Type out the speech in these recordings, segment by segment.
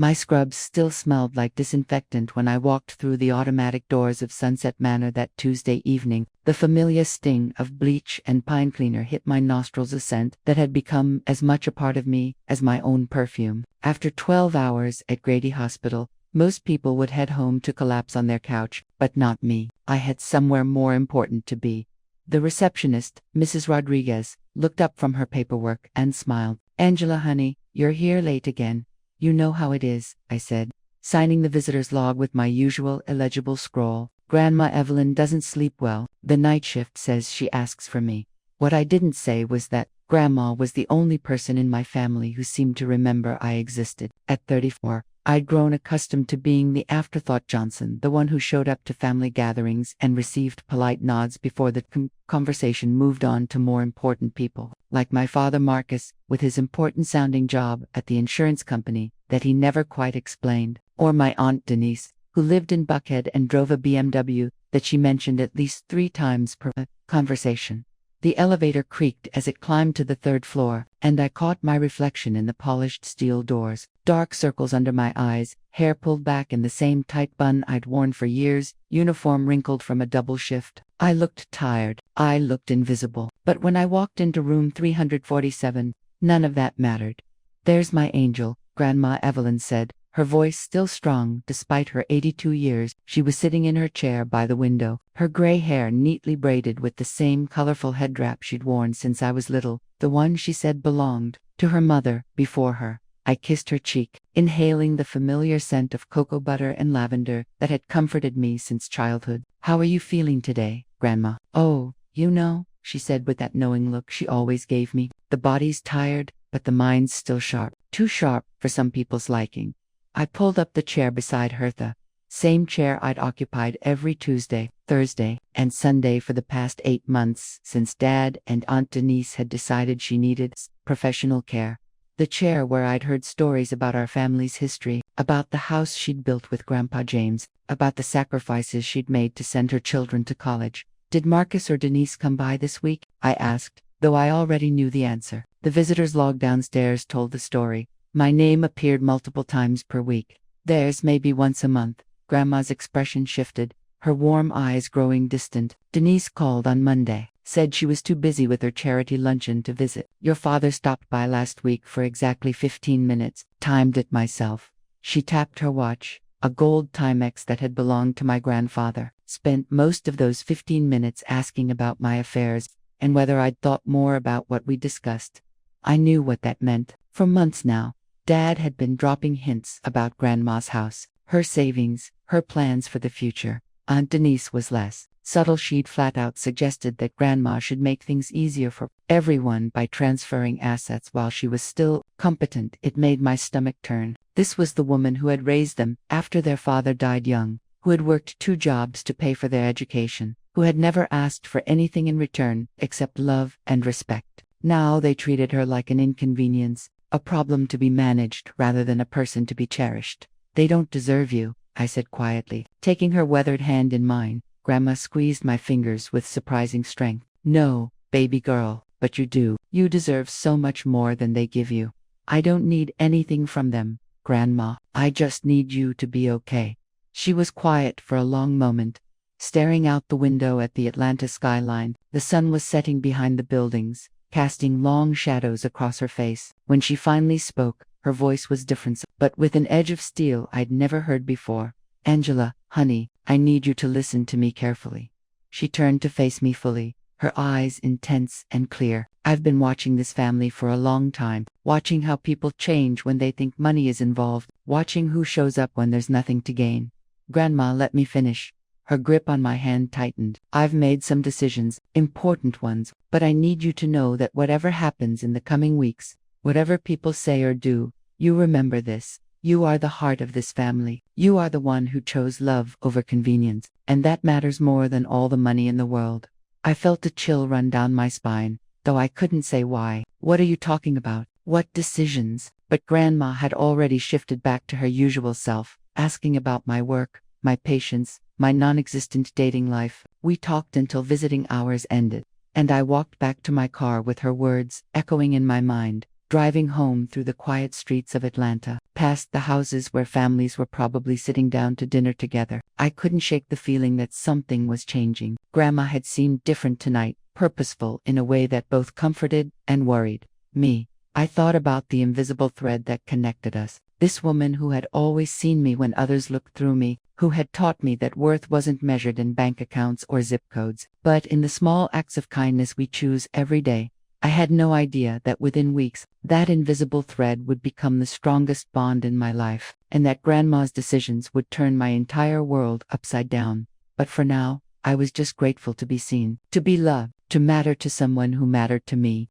My scrubs still smelled like disinfectant when I walked through the automatic doors of Sunset Manor that Tuesday evening. The familiar sting of bleach and pine cleaner hit my nostrils, a scent that had become as much a part of me as my own perfume. After 12 hours at Grady Hospital, most people would head home to collapse on their couch, but not me. I had somewhere more important to be. The receptionist, Mrs. Rodriguez, looked up from her paperwork and smiled. "Angela, honey, you're here late again. You know how it is," I said, signing the visitor's log with my usual illegible scrawl. "Grandma Evelyn doesn't sleep well. The night shift says she asks for me." What I didn't say was that Grandma was the only person in my family who seemed to remember I existed. At 34, I'd grown accustomed to being the afterthought Johnson, the one who showed up to family gatherings and received polite nods before the conversation moved on to more important people, like my father Marcus, with his important-sounding job at the insurance company that he never quite explained, or my Aunt Denise, who lived in Buckhead and drove a BMW that she mentioned at least 3 times per conversation. The elevator creaked as it climbed to the 3rd floor, and I caught my reflection in the polished steel doors. Dark circles under my eyes, hair pulled back in the same tight bun I'd worn for years, uniform wrinkled from a double shift. I looked tired. I looked invisible. But when I walked into room 347, none of that mattered. "There's my angel," Grandma Evelyn said, her voice still strong despite her 82 years. She was sitting in her chair by the window, her gray hair neatly braided with the same colorful head wrap she'd worn since I was little, the one she said belonged to her mother before her. I kissed her cheek, inhaling the familiar scent of cocoa butter and lavender that had comforted me since childhood. "How are you feeling today, Grandma?" "Oh, you know," she said with that knowing look she always gave me. "The body's tired, but the mind's still sharp. Too sharp for some people's liking." I pulled up the chair beside her, the same chair I'd occupied every Tuesday, Thursday, and Sunday for the past 8 months since Dad and Aunt Denise had decided she needed professional care. The chair where I'd heard stories about our family's history, about the house she'd built with Grandpa James, about the sacrifices she'd made to send her children to college. "Did Marcus or Denise come by this week?" I asked, though I already knew the answer. The visitor's log downstairs told the story. My name appeared multiple times per week. "Theirs maybe once a month." Grandma's expression shifted, her warm eyes growing distant. "Denise called on Monday. Said she was too busy with her charity luncheon to visit. Your father stopped by last week for exactly 15 minutes. Timed it myself." She tapped her watch, a gold Timex that had belonged to my grandfather. "Spent most of those 15 minutes asking about my affairs and whether I'd thought more about what we discussed." I knew what that meant. For months now, Dad had been dropping hints about Grandma's house, her savings, her plans for the future. Aunt Denise was less subtle. She'd flat out suggested that Grandma should make things easier for everyone by transferring assets while she was still competent. It made my stomach turn. This was the woman who had raised them after their father died young, who had worked 2 jobs to pay for their education, who had never asked for anything in return except love and respect. Now they treated her like an inconvenience, a problem to be managed rather than a person to be cherished. "They don't deserve you," I said quietly, taking her weathered hand in mine. Grandma squeezed my fingers with surprising strength. "No, baby girl, but you do. You deserve so much more than they give you. I don't need anything from them, Grandma. I just need you to be okay." She was quiet for a long moment, staring out the window at the Atlanta skyline. The sun was setting behind the buildings, casting long shadows across her face. When she finally spoke, her voice was different, but with an edge of steel I'd never heard before. "Angela, honey, I need you to listen to me carefully." She turned to face me fully, her eyes intense and clear. "I've been watching this family for a long time, watching how people change when they think money is involved, watching who shows up when there's nothing to gain." "Grandma, let me finish." Her grip on my hand tightened. "I've made some decisions, important ones, but I need you to know that whatever happens in the coming weeks, whatever people say or do, you remember this. You are the heart of this family. You are the one who chose love over convenience, and that matters more than all the money in the world." I felt a chill run down my spine, though I couldn't say why. "What are you talking about? What decisions?" But Grandma had already shifted back to her usual self, asking about my work, my patients, my non-existent dating life. We talked until visiting hours ended, and I walked back to my car with her words echoing in my mind. driving home through the quiet streets of Atlanta, past the houses where families were probably sitting down to dinner together. I couldn't shake the feeling that something was changing. Grandma had seemed different tonight, purposeful in a way that both comforted and worried me. I thought about the invisible thread that connected us. This woman who had always seen me when others looked through me, who had taught me that worth wasn't measured in bank accounts or zip codes, but in the small acts of kindness we choose every day. I had no idea that within weeks, that invisible thread would become the strongest bond in my life, and that Grandma's decisions would turn my entire world upside down. But for now, I was just grateful to be seen, to be loved, to matter to someone who mattered to me.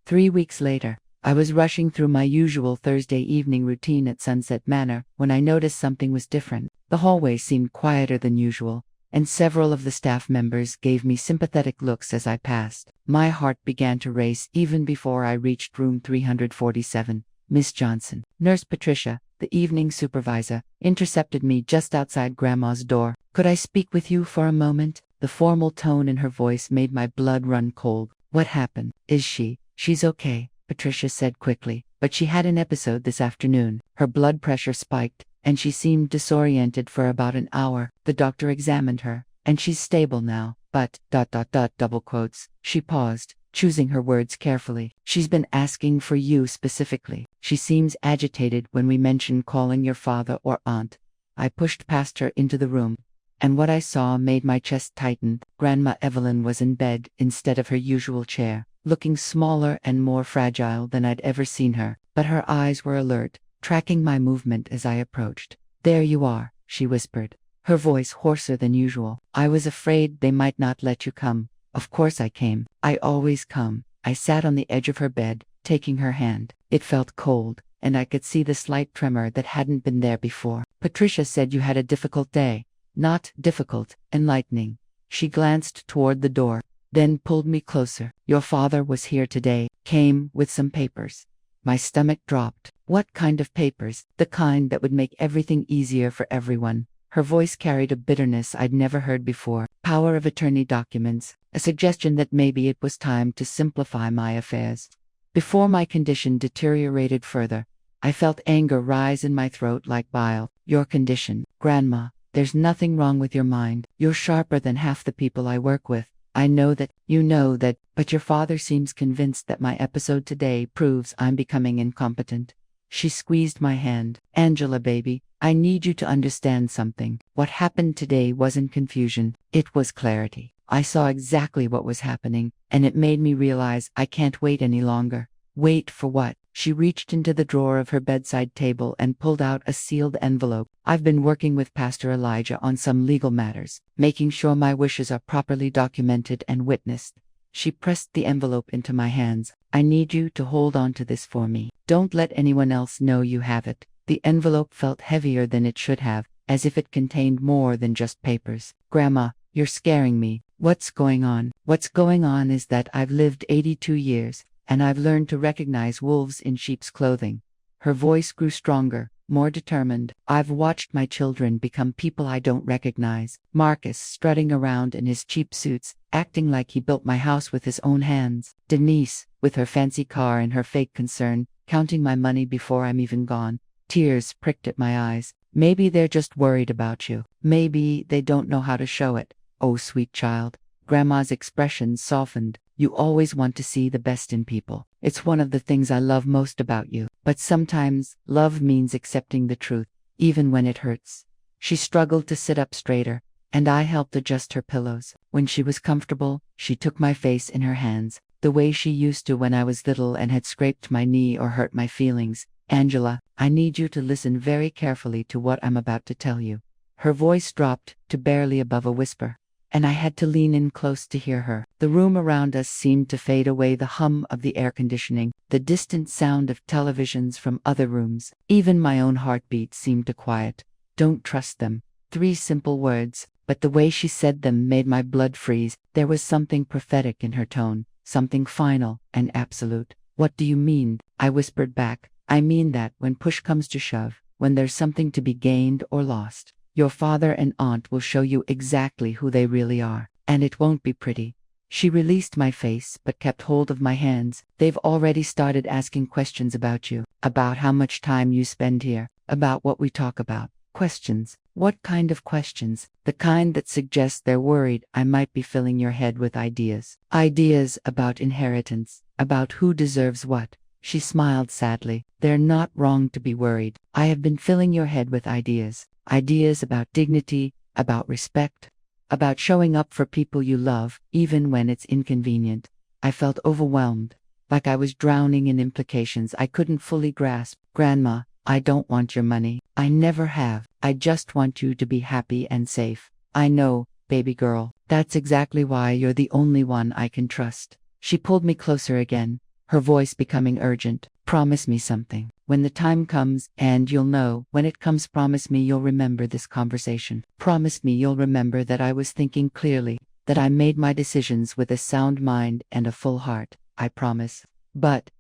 3 weeks later, I was rushing through my usual Thursday evening routine at Sunset Manor when I noticed something was different. The hallway seemed quieter than usual, and several of the staff members gave me sympathetic looks as I passed. My heart began to race even before I reached room 347. Miss Johnson, Nurse Patricia, the evening supervisor, intercepted me just outside Grandma's door. "Could I speak with you for a moment?" The formal tone in her voice made my blood run cold. "What happened? Is she?" "She's okay," Patricia said quickly, "but she had an episode this afternoon. Her blood pressure spiked, and she seemed disoriented for about an hour. The doctor examined her, and she's stable now, but, double quotes." She paused, choosing her words carefully. "She's been asking for you specifically. She seems agitated when we mention calling your father or aunt." I pushed past her into the room, and what I saw made my chest tighten. Grandma Evelyn was in bed instead of her usual chair, looking smaller and more fragile than I'd ever seen her, but her eyes were alert, tracking my movement as I approached. "There you are," she whispered, her voice hoarser than usual. "I was afraid they might not let you come." "Of course I came. I always come." I sat on the edge of her bed, taking her hand. It felt cold, and I could see the slight tremor that hadn't been there before. "Patricia said you had a difficult day." "Not difficult, enlightening." She glanced toward the door, then pulled me closer. "Your father was here today, came with some papers." My stomach dropped. "What kind of papers?" "The kind that would make everything easier for everyone." Her voice carried a bitterness I'd never heard before. "Power of attorney documents, a suggestion that maybe it was time to simplify my affairs." Before my condition deteriorated further, I felt anger rise in my throat like bile. "Your condition, Grandma. There's nothing wrong with your mind. You're sharper than half the people I work with. I know that, you know that, but your father seems convinced that my episode today proves I'm becoming incompetent." She squeezed my hand. "Angela, baby, I need you to understand something. What happened today wasn't confusion. It was clarity. I saw exactly what was happening, and it made me realize I can't wait any longer." "Wait for what?" She reached into the drawer of her bedside table and pulled out a sealed envelope. "I've been working with Pastor Elijah on some legal matters, making sure my wishes are properly documented and witnessed." She pressed the envelope into my hands. "I need you to hold on to this for me. Don't let anyone else know you have it." The envelope felt heavier than it should have, as if it contained more than just papers. "Grandma, you're scaring me." "What's going on?" "What's going on is that I've lived 82 years, and I've learned to recognize wolves in sheep's clothing." Her voice grew stronger, more determined. "I've watched my children become people I don't recognize. Marcus strutting around in his cheap suits, acting like he built my house with his own hands. Denise, with her fancy car and her fake concern, counting my money before I'm even gone." Tears pricked at my eyes. "Maybe they're just worried about you. Maybe they don't know how to show it." "Oh, sweet child." Grandma's expression softened. "You always want to see the best in people. It's one of the things I love most about you. But sometimes, love means accepting the truth, even when it hurts." She struggled to sit up straighter, and I helped adjust her pillows. When she was comfortable, she took my face in her hands, the way she used to when I was little and had scraped my knee or hurt my feelings. "Angela, I need you to listen very carefully to what I'm about to tell you." Her voice dropped to barely above a whisper, and I had to lean in close to hear her. The room around us seemed to fade away, the hum of the air conditioning, the distant sound of televisions from other rooms. Even my own heartbeat seemed to quiet. "Don't trust them." 3 simple words, but the way she said them made my blood freeze. There was something prophetic in her tone, something final and absolute. "What do you mean?" I whispered back. "I mean that when push comes to shove, when there's something to be gained or lost, your father and aunt will show you exactly who they really are, and it won't be pretty." She released my face but kept hold of my hands. They've already started asking questions about you, about how much time you spend here, about what we talk about. Questions. What kind of questions? The kind that suggest they're worried I might be filling your head with ideas. Ideas about inheritance, about who deserves what. She smiled sadly. They're not wrong to be worried. I have been filling your head with ideas. Ideas about dignity, about respect, about showing up for people you love, even when it's inconvenient. I felt overwhelmed, like I was drowning in implications I couldn't fully grasp. Grandma, I don't want your money. I never have. I just want you to be happy and safe. I know, baby girl. That's exactly why you're the only one I can trust. She pulled me closer again, her voice becoming urgent. Promise me something. When the time comes, and you'll know, when it comes, promise me you'll remember this conversation. Promise me you'll remember that I was thinking clearly, that I made my decisions with a sound mind and a full heart. I promise.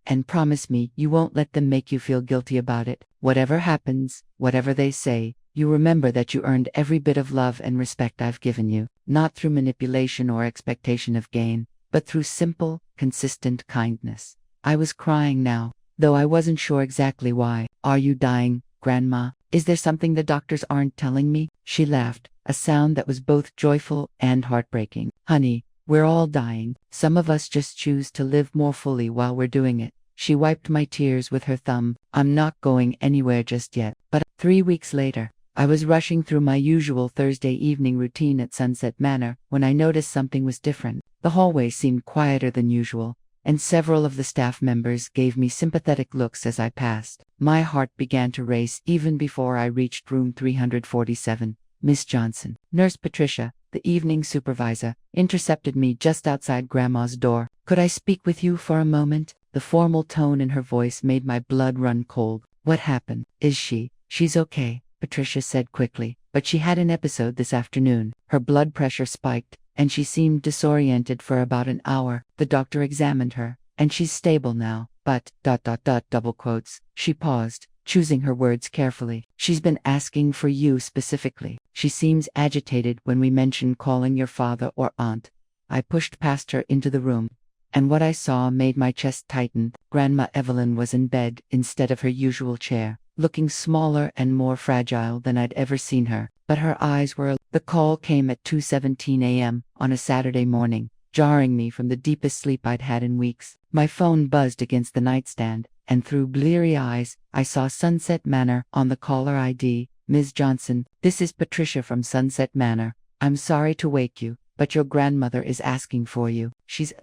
And promise me you won't let them make you feel guilty about it. Whatever happens, whatever they say, you remember that you earned every bit of love and respect I've given you, not through manipulation or expectation of gain, but through simple, consistent kindness. I was crying now, though I wasn't sure exactly why. Are you dying, Grandma? Is there something the doctors aren't telling me? She laughed, a sound that was both joyful and heartbreaking. Honey, we're all dying. Some of us just choose to live more fully while we're doing it. She wiped my tears with her thumb. I'm not going anywhere just yet. But 3 weeks later, I was rushing through my usual Thursday evening routine at Sunset Manor when I noticed something was different. The hallway seemed quieter than usual, and several of the staff members gave me sympathetic looks as I passed. My heart began to race even before I reached room 347. Miss Johnson, Nurse Patricia, the evening supervisor, intercepted me just outside Grandma's door. Could I speak with you for a moment? The formal tone in her voice made my blood run cold. What happened? Is she? She's okay, Patricia said quickly, but she had an episode this afternoon. Her blood pressure spiked, and she seemed disoriented for about an hour. The doctor examined her, and she's stable now, but, double quotes. She paused, choosing her words carefully. She's been asking for you specifically. She seems agitated when we mention calling your father or aunt. I pushed past her into the room, and what I saw made my chest tighten. Grandma Evelyn was in bed instead of her usual chair, looking smaller and more fragile than I'd ever seen her, but her eyes were. The call came at 2:17 a.m. on a Saturday morning, jarring me from the deepest sleep I'd had in weeks. My phone buzzed against the nightstand, and through bleary eyes, I saw Sunset Manor on the caller ID. Ms. Johnson, this is Patricia from Sunset Manor. I'm sorry to wake you, but your grandmother is asking for you. She's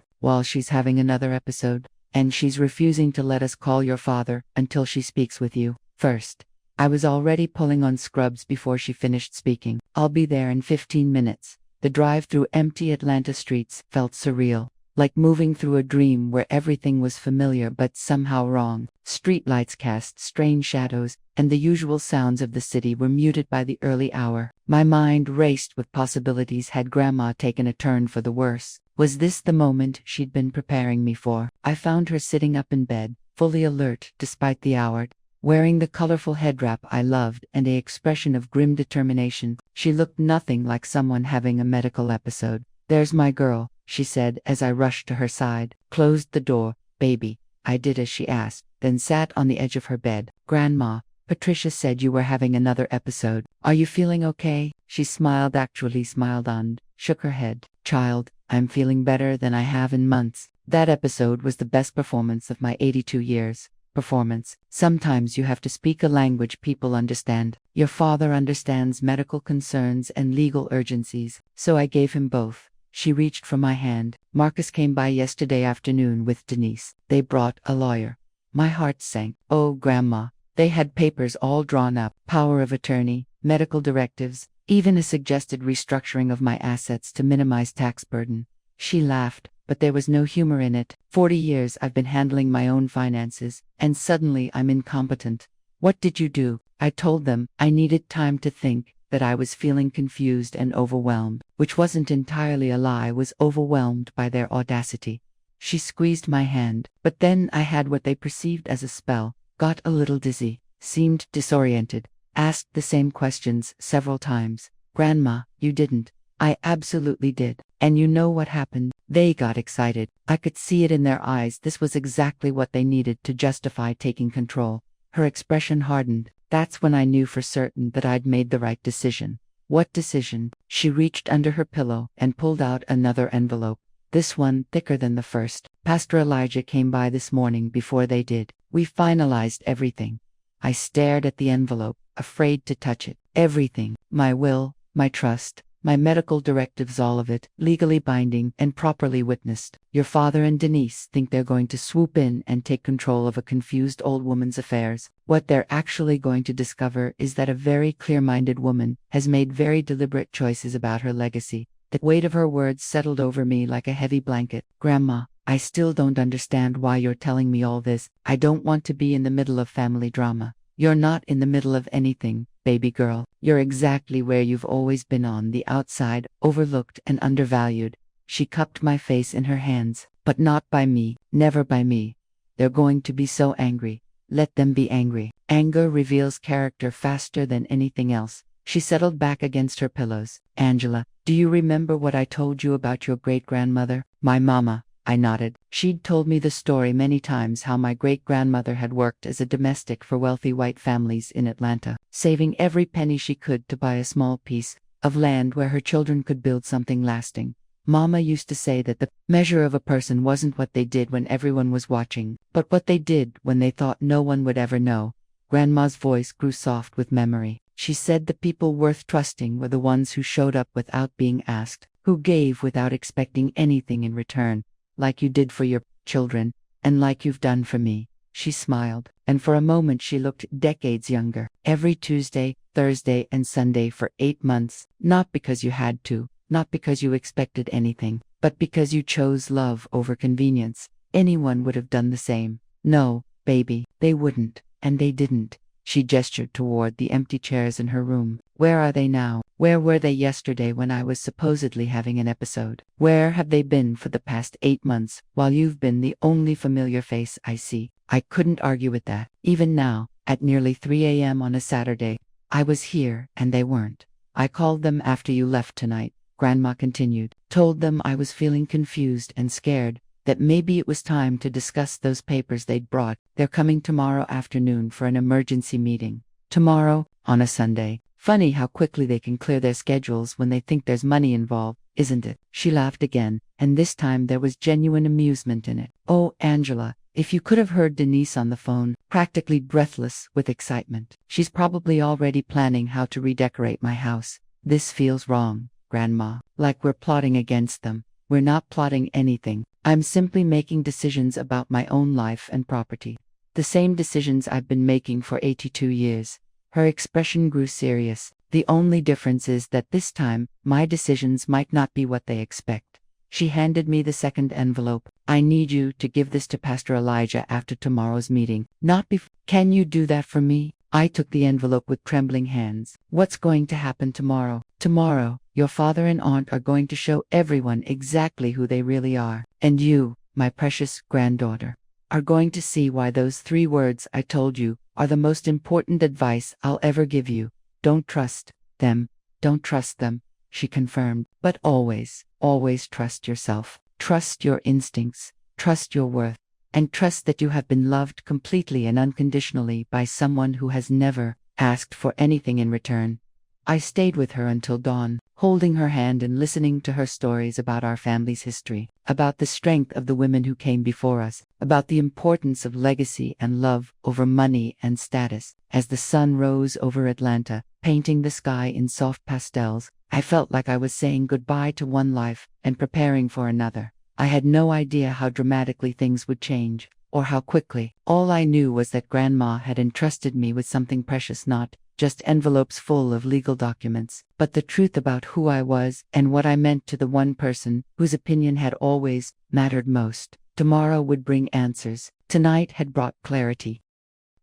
having another episode, and she's refusing to let us call your father until she speaks with you first. I was already pulling on scrubs before she finished speaking. I'll be there in 15 minutes. The drive through empty Atlanta streets felt surreal, like moving through a dream where everything was familiar but somehow wrong. Streetlights cast strange shadows, and the usual sounds of the city were muted by the early hour. My mind raced with possibilities. Had Grandma taken a turn for the worse? Was this the moment she'd been preparing me for? I found her sitting up in bed, fully alert despite the hour, wearing the colorful head wrap I loved and an expression of grim determination. She looked nothing like someone having a medical episode. There's my girl, she said as I rushed to her side, closed the door. Baby, I did as she asked, then sat on the edge of her bed. Grandma, Patricia said you were having another episode. Are you feeling okay? She smiled, actually smiled and shook her head. Child, I'm feeling better than I have in months. That episode was the best performance of my 82 years. Performance. Sometimes you have to speak a language people understand. Your father understands medical concerns and legal urgencies, so I gave him both. She reached for my hand. Marcus came by yesterday afternoon with Denise. They brought a lawyer. My heart sank. Oh, Grandma. They had papers all drawn up, power of attorney, medical directives, even a suggested restructuring of my assets to minimize tax burden. She laughed, but there was no humor in it. 40 years I've been handling my own finances, and suddenly I'm incompetent. What did you do? I told them I needed time to think, that I was feeling confused and overwhelmed, which wasn't entirely a lie. Was overwhelmed by their audacity. She squeezed my hand, but then I had what they perceived as a spell, got a little dizzy, seemed disoriented, asked the same questions several times. Grandma, you didn't. I absolutely did. And you know what happened? They got excited. I could see it in their eyes. This was exactly what they needed to justify taking control. Her expression hardened. That's when I knew for certain that I'd made the right decision. What decision? She reached under her pillow and pulled out another envelope. This one thicker than the first. Pastor Elijah came by this morning before they did. We finalized everything. I stared at the envelope, afraid to touch it. Everything. My will, my trust, my medical directives, all of it, legally binding and properly witnessed. Your father and Denise think they're going to swoop in and take control of a confused old woman's affairs. What they're actually going to discover is that a very clear-minded woman has made very deliberate choices about her legacy. The weight of her words settled over me like a heavy blanket. Grandma, I still don't understand why you're telling me all this. I don't want to be in the middle of family drama. You're not in the middle of anything, baby girl. You're exactly where you've always been, on the outside, overlooked and undervalued. She cupped my face in her hands. But not by me, never by me. They're going to be so angry. Let them be angry. Anger reveals character faster than anything else. She settled back against her pillows. Angela, do you remember what I told you about your great-grandmother? My mama. I nodded. She'd told me the story many times, how my great-grandmother had worked as a domestic for wealthy white families in Atlanta, saving every penny she could to buy a small piece of land where her children could build something lasting. Mama used to say that the measure of a person wasn't what they did when everyone was watching, but what they did when they thought no one would ever know. Grandma's voice grew soft with memory. She said the people worth trusting were the ones who showed up without being asked, who gave without expecting anything in return. Like you did for your children, and like you've done for me. She smiled, and for a moment she looked decades younger. Every Tuesday, Thursday, and Sunday for 8 months, not because you had to, not because you expected anything, but because you chose love over convenience. Anyone would have done the same. No, baby, they wouldn't, and they didn't. She gestured toward the empty chairs in her room. Where are they now? Where were they yesterday when I was supposedly having an episode? Where have they been for the past 8 months, while you've been the only familiar face I see? I couldn't argue with that. Even now, at nearly 3 a.m. on a Saturday, I was here and they weren't. I called them after you left tonight, Grandma continued. Told them I was feeling confused and scared, that maybe it was time to discuss those papers they'd brought. They're coming tomorrow afternoon for an emergency meeting. Tomorrow, on a Sunday. Funny how quickly they can clear their schedules when they think there's money involved, isn't it? She laughed again, and this time there was genuine amusement in it. Oh, Angela, if you could have heard Denise on the phone, practically breathless with excitement. She's probably already planning how to redecorate my house. This feels wrong, Grandma. Like we're plotting against them. We're not plotting anything. I'm simply making decisions about my own life and property. The same decisions I've been making for 82 years. Her expression grew serious. The only difference is that this time, my decisions might not be what they expect. She handed me the second envelope. I need you to give this to Pastor Elijah after tomorrow's meeting. Not before. Can you do that for me? I took the envelope with trembling hands. What's going to happen tomorrow? Tomorrow, your father and aunt are going to show everyone exactly who they really are. And you, my precious granddaughter, are going to see why those 3 words I told you are the most important advice I'll ever give you. Don't trust them. Don't trust them, she confirmed. But always, always trust yourself. Trust your instincts. Trust your worth. And trust that you have been loved completely and unconditionally by someone who has never asked for anything in return. I stayed with her until dawn, holding her hand and listening to her stories about our family's history, about the strength of the women who came before us, about the importance of legacy and love over money and status. As the sun rose over Atlanta, painting the sky in soft pastels, I felt like I was saying goodbye to one life and preparing for another. I had no idea how dramatically things would change, or how quickly. All I knew was that Grandma had entrusted me with something precious, not just envelopes full of legal documents, but the truth about who I was and what I meant to the one person whose opinion had always mattered most. Tomorrow would bring answers. Tonight had brought clarity.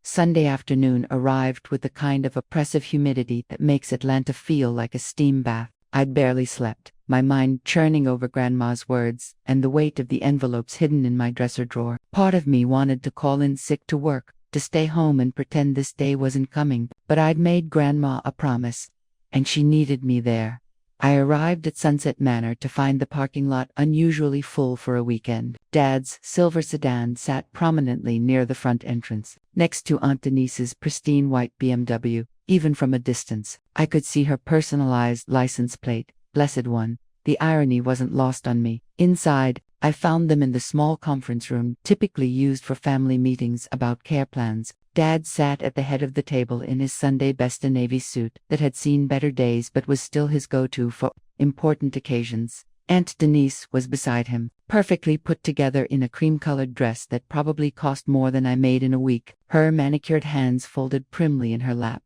Sunday afternoon arrived with the kind of oppressive humidity that makes Atlanta feel like a steam bath. I'd barely slept, my mind churning over Grandma's words and the weight of the envelopes hidden in my dresser drawer. Part of me wanted to call in sick to work, to stay home and pretend this day wasn't coming, but I'd made Grandma a promise, and she needed me there. I arrived at Sunset Manor to find the parking lot unusually full for a weekend. Dad's silver sedan sat prominently near the front entrance, next to Aunt Denise's pristine white BMW. Even from a distance, I could see her personalized license plate. Blessed one. The irony wasn't lost on me. Inside, I found them in the small conference room typically used for family meetings about care plans. Dad sat at the head of the table in his Sunday best, a navy suit that had seen better days but was still his go-to for important occasions. Aunt Denise was beside him, perfectly put together in a cream-colored dress that probably cost more than I made in a week, her manicured hands folded primly in her lap.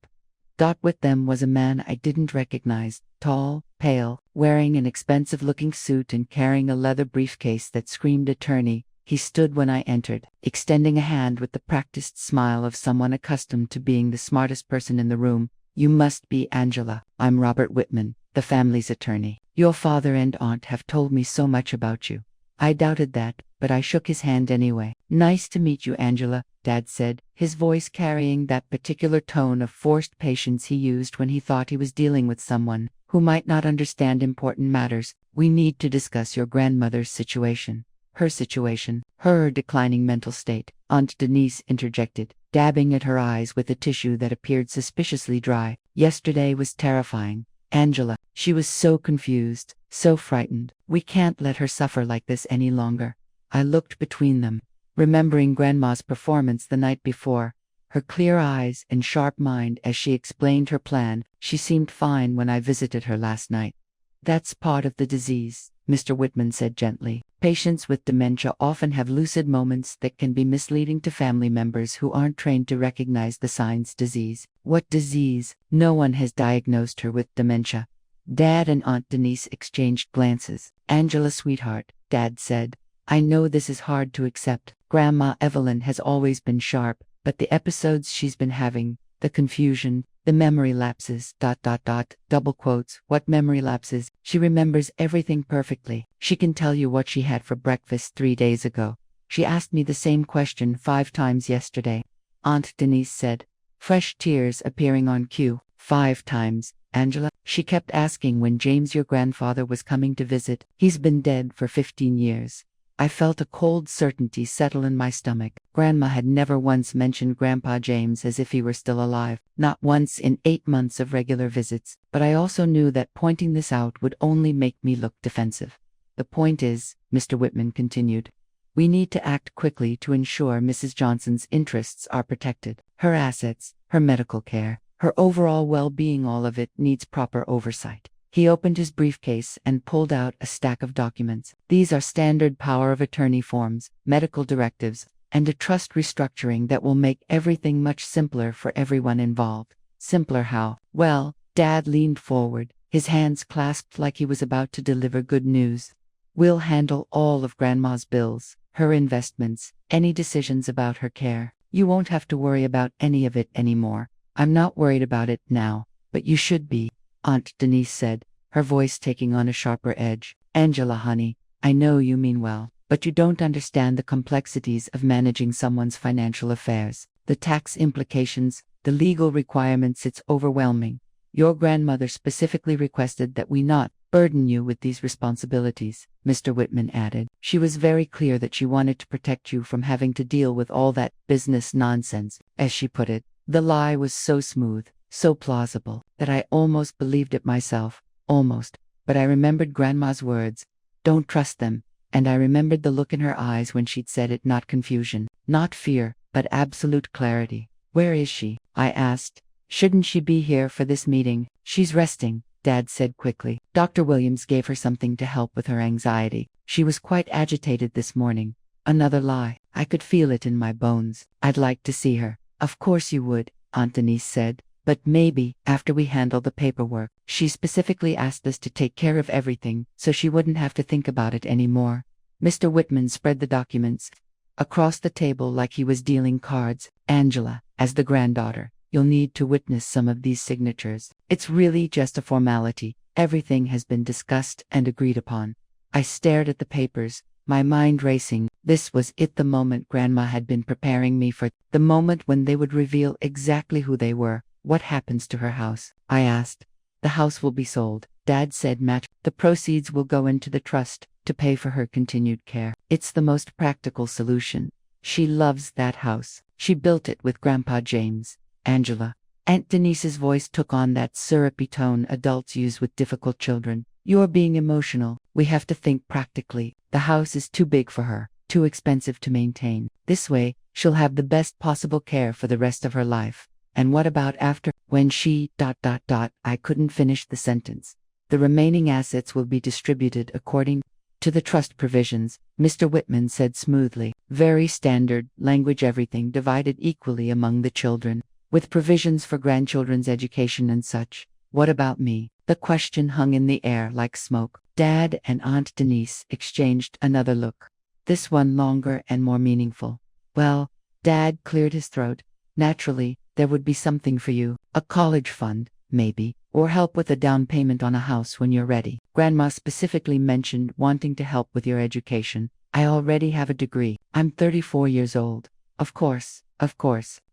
With them was a man I didn't recognize, tall, pale, wearing an expensive-looking suit and carrying a leather briefcase that screamed attorney. He stood when I entered, extending a hand with the practiced smile of someone accustomed to being the smartest person in the room. "You must be Angela. I'm Robert Whitman, the family's attorney. Your father and aunt have told me so much about you." I doubted that, but I shook his hand anyway. "Nice to meet you, Angela," Dad said, his voice carrying that particular tone of forced patience he used when he thought he was dealing with someone who might not understand important matters. "We need to discuss your grandmother's situation." "Her situation, her declining mental state," Aunt Denise interjected, dabbing at her eyes with a tissue that appeared suspiciously dry. "Yesterday was terrifying, Angela. She was so confused, so frightened. We can't let her suffer like this any longer." I looked between them, remembering Grandma's performance the night before, her clear eyes and sharp mind as she explained her plan. "She seemed fine when I visited her last night." "That's part of the disease," Mr. Whitman said gently. "Patients with dementia often have lucid moments that can be misleading to family members who aren't trained to recognize the signs." "Disease? What disease?" "No one has diagnosed her with dementia." Dad and Aunt Denise exchanged glances. "Angela, sweetheart," Dad said, "I know this is hard to accept. Grandma Evelyn has always been sharp, but the episodes she's been having, the confusion, the memory lapses, double quotes, what memory lapses? She remembers everything perfectly. She can tell you what she had for breakfast 3 days ago. She asked me the same question 5 times yesterday," Aunt Denise said, fresh tears appearing on cue. "5 times, Angela. She kept asking when James, your grandfather, was coming to visit. He's been dead for 15 years. I felt a cold certainty settle in my stomach. Grandma had never once mentioned Grandpa James as if he were still alive, not once in 8 months of regular visits, but I also knew that pointing this out would only make me look defensive. "The point is," Mr. Whitman continued, "we need to act quickly to ensure Mrs. Johnson's interests are protected. Her assets, her medical care, her overall well-being, all of it needs proper oversight." He opened his briefcase and pulled out a stack of documents. "These are standard power of attorney forms, medical directives, and a trust restructuring that will make everything much simpler for everyone involved." "Simpler how?" "Well," Dad leaned forward, his hands clasped like he was about to deliver good news. "We'll handle all of Grandma's bills, her investments, any decisions about her care. You won't have to worry about any of it anymore." "I'm not worried about it now, but you should be," Aunt Denise said, her voice taking on a sharper edge. "Angela, honey, I know you mean well, but you don't understand the complexities of managing someone's financial affairs. The tax implications, the legal requirements, it's overwhelming. Your grandmother specifically requested that we not burden you with these responsibilities," Mr. Whitman added. "She was very clear that she wanted to protect you from having to deal with all that business nonsense," as she put it. The lie was so smooth, so plausible, that I almost believed it myself. Almost. But I remembered Grandma's words, "Don't trust them," and I remembered the look in her eyes when she'd said it. Not confusion, not fear, but absolute clarity. "Where is she?" I asked. "Shouldn't she be here for this meeting?" "She's resting," Dad said quickly. "Dr. Williams gave her something to help with her anxiety. She was quite agitated this morning." Another lie. I could feel it in my bones. "I'd like to see her." "Of course you would," Aunt Denise said. "But maybe, after we handle the paperwork. She specifically asked us to take care of everything, so she wouldn't have to think about it anymore." Mr. Whitman spread the documents across the table like he was dealing cards. "Angela, as the granddaughter, you'll need to witness some of these signatures. It's really just a formality. Everything has been discussed and agreed upon." I stared at the papers, my mind racing. This was it, the moment Grandma had been preparing me for, the moment when they would reveal exactly who they were. "What happens to her house?" I asked. "The house will be sold," Dad said the proceeds will go into the trust to pay for her continued care. It's the most practical solution. She loves that house. She built it with Grandpa James. Angela. Aunt Denise's voice took on that syrupy tone adults use with difficult children. You're being emotional. We have to think practically. The house is too big for her, too expensive to maintain. This way, she'll have the best possible care for the rest of her life. And what about after, when she, I couldn't finish the sentence. The remaining assets will be distributed according to the trust provisions, Mr. Whitman said smoothly. Very standard language, everything divided equally among the children, with provisions for grandchildren's education and such. What about me? The question hung in the air like smoke. Dad and Aunt Denise exchanged another look. This one longer and more meaningful. Well, Dad cleared his throat. Naturally, there would be something for you. A college fund, maybe, or help with a down payment on a house when you're ready. Grandma specifically mentioned wanting to help with your education. I already have a degree. I'm 34 years old. Of course.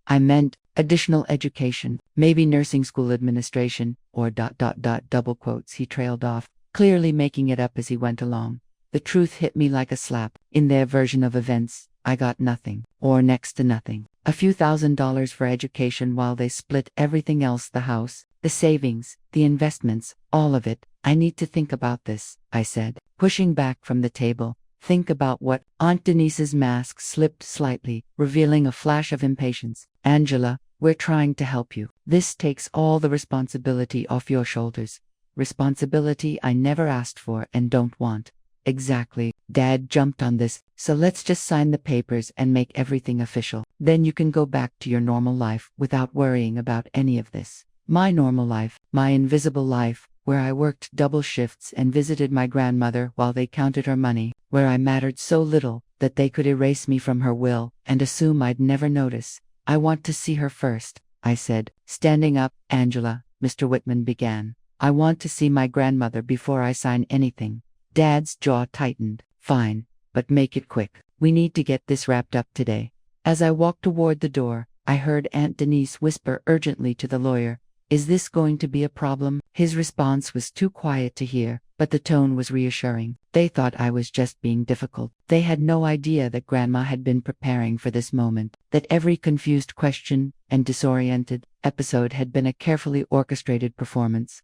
I meant additional education, maybe nursing school administration, or double quotes. He trailed off, clearly making it up as he went along. The truth hit me like a slap. In their version of events, I got nothing, or next to nothing. A few $1,000s for education while they split everything else, the house, the savings, the investments, all of it. I need to think about this, I said, pushing back from the table. Think about what? Aunt Denise's mask slipped slightly, revealing a flash of impatience. Angela, we're trying to help you. This takes all the responsibility off your shoulders. Responsibility I never asked for and don't want. Exactly. Dad jumped on this. So let's just sign the papers and make everything official. Then you can go back to your normal life without worrying about any of this. My normal life, my invisible life, where I worked double shifts and visited my grandmother while they counted her money, where I mattered so little that they could erase me from her will and assume I'd never notice. I want to see her first, I said, standing up. Angela, Mr. Whitman began. I want to see my grandmother before I sign anything. Dad's jaw tightened. Fine, but make it quick. We need to get this wrapped up today. As I walked toward the door, I heard Aunt Denise whisper urgently to the lawyer, "Is this going to be a problem?" His response was too quiet to hear, but the tone was reassuring. They thought I was just being difficult. They had no idea that Grandma had been preparing for this moment, that every confused question and disoriented episode had been a carefully orchestrated performance.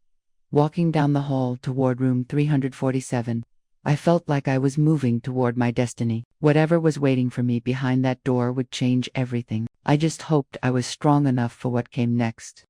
Walking down the hall toward room 347, I felt like I was moving toward my destiny. Whatever was waiting for me behind that door would change everything. I just hoped I was strong enough for what came next.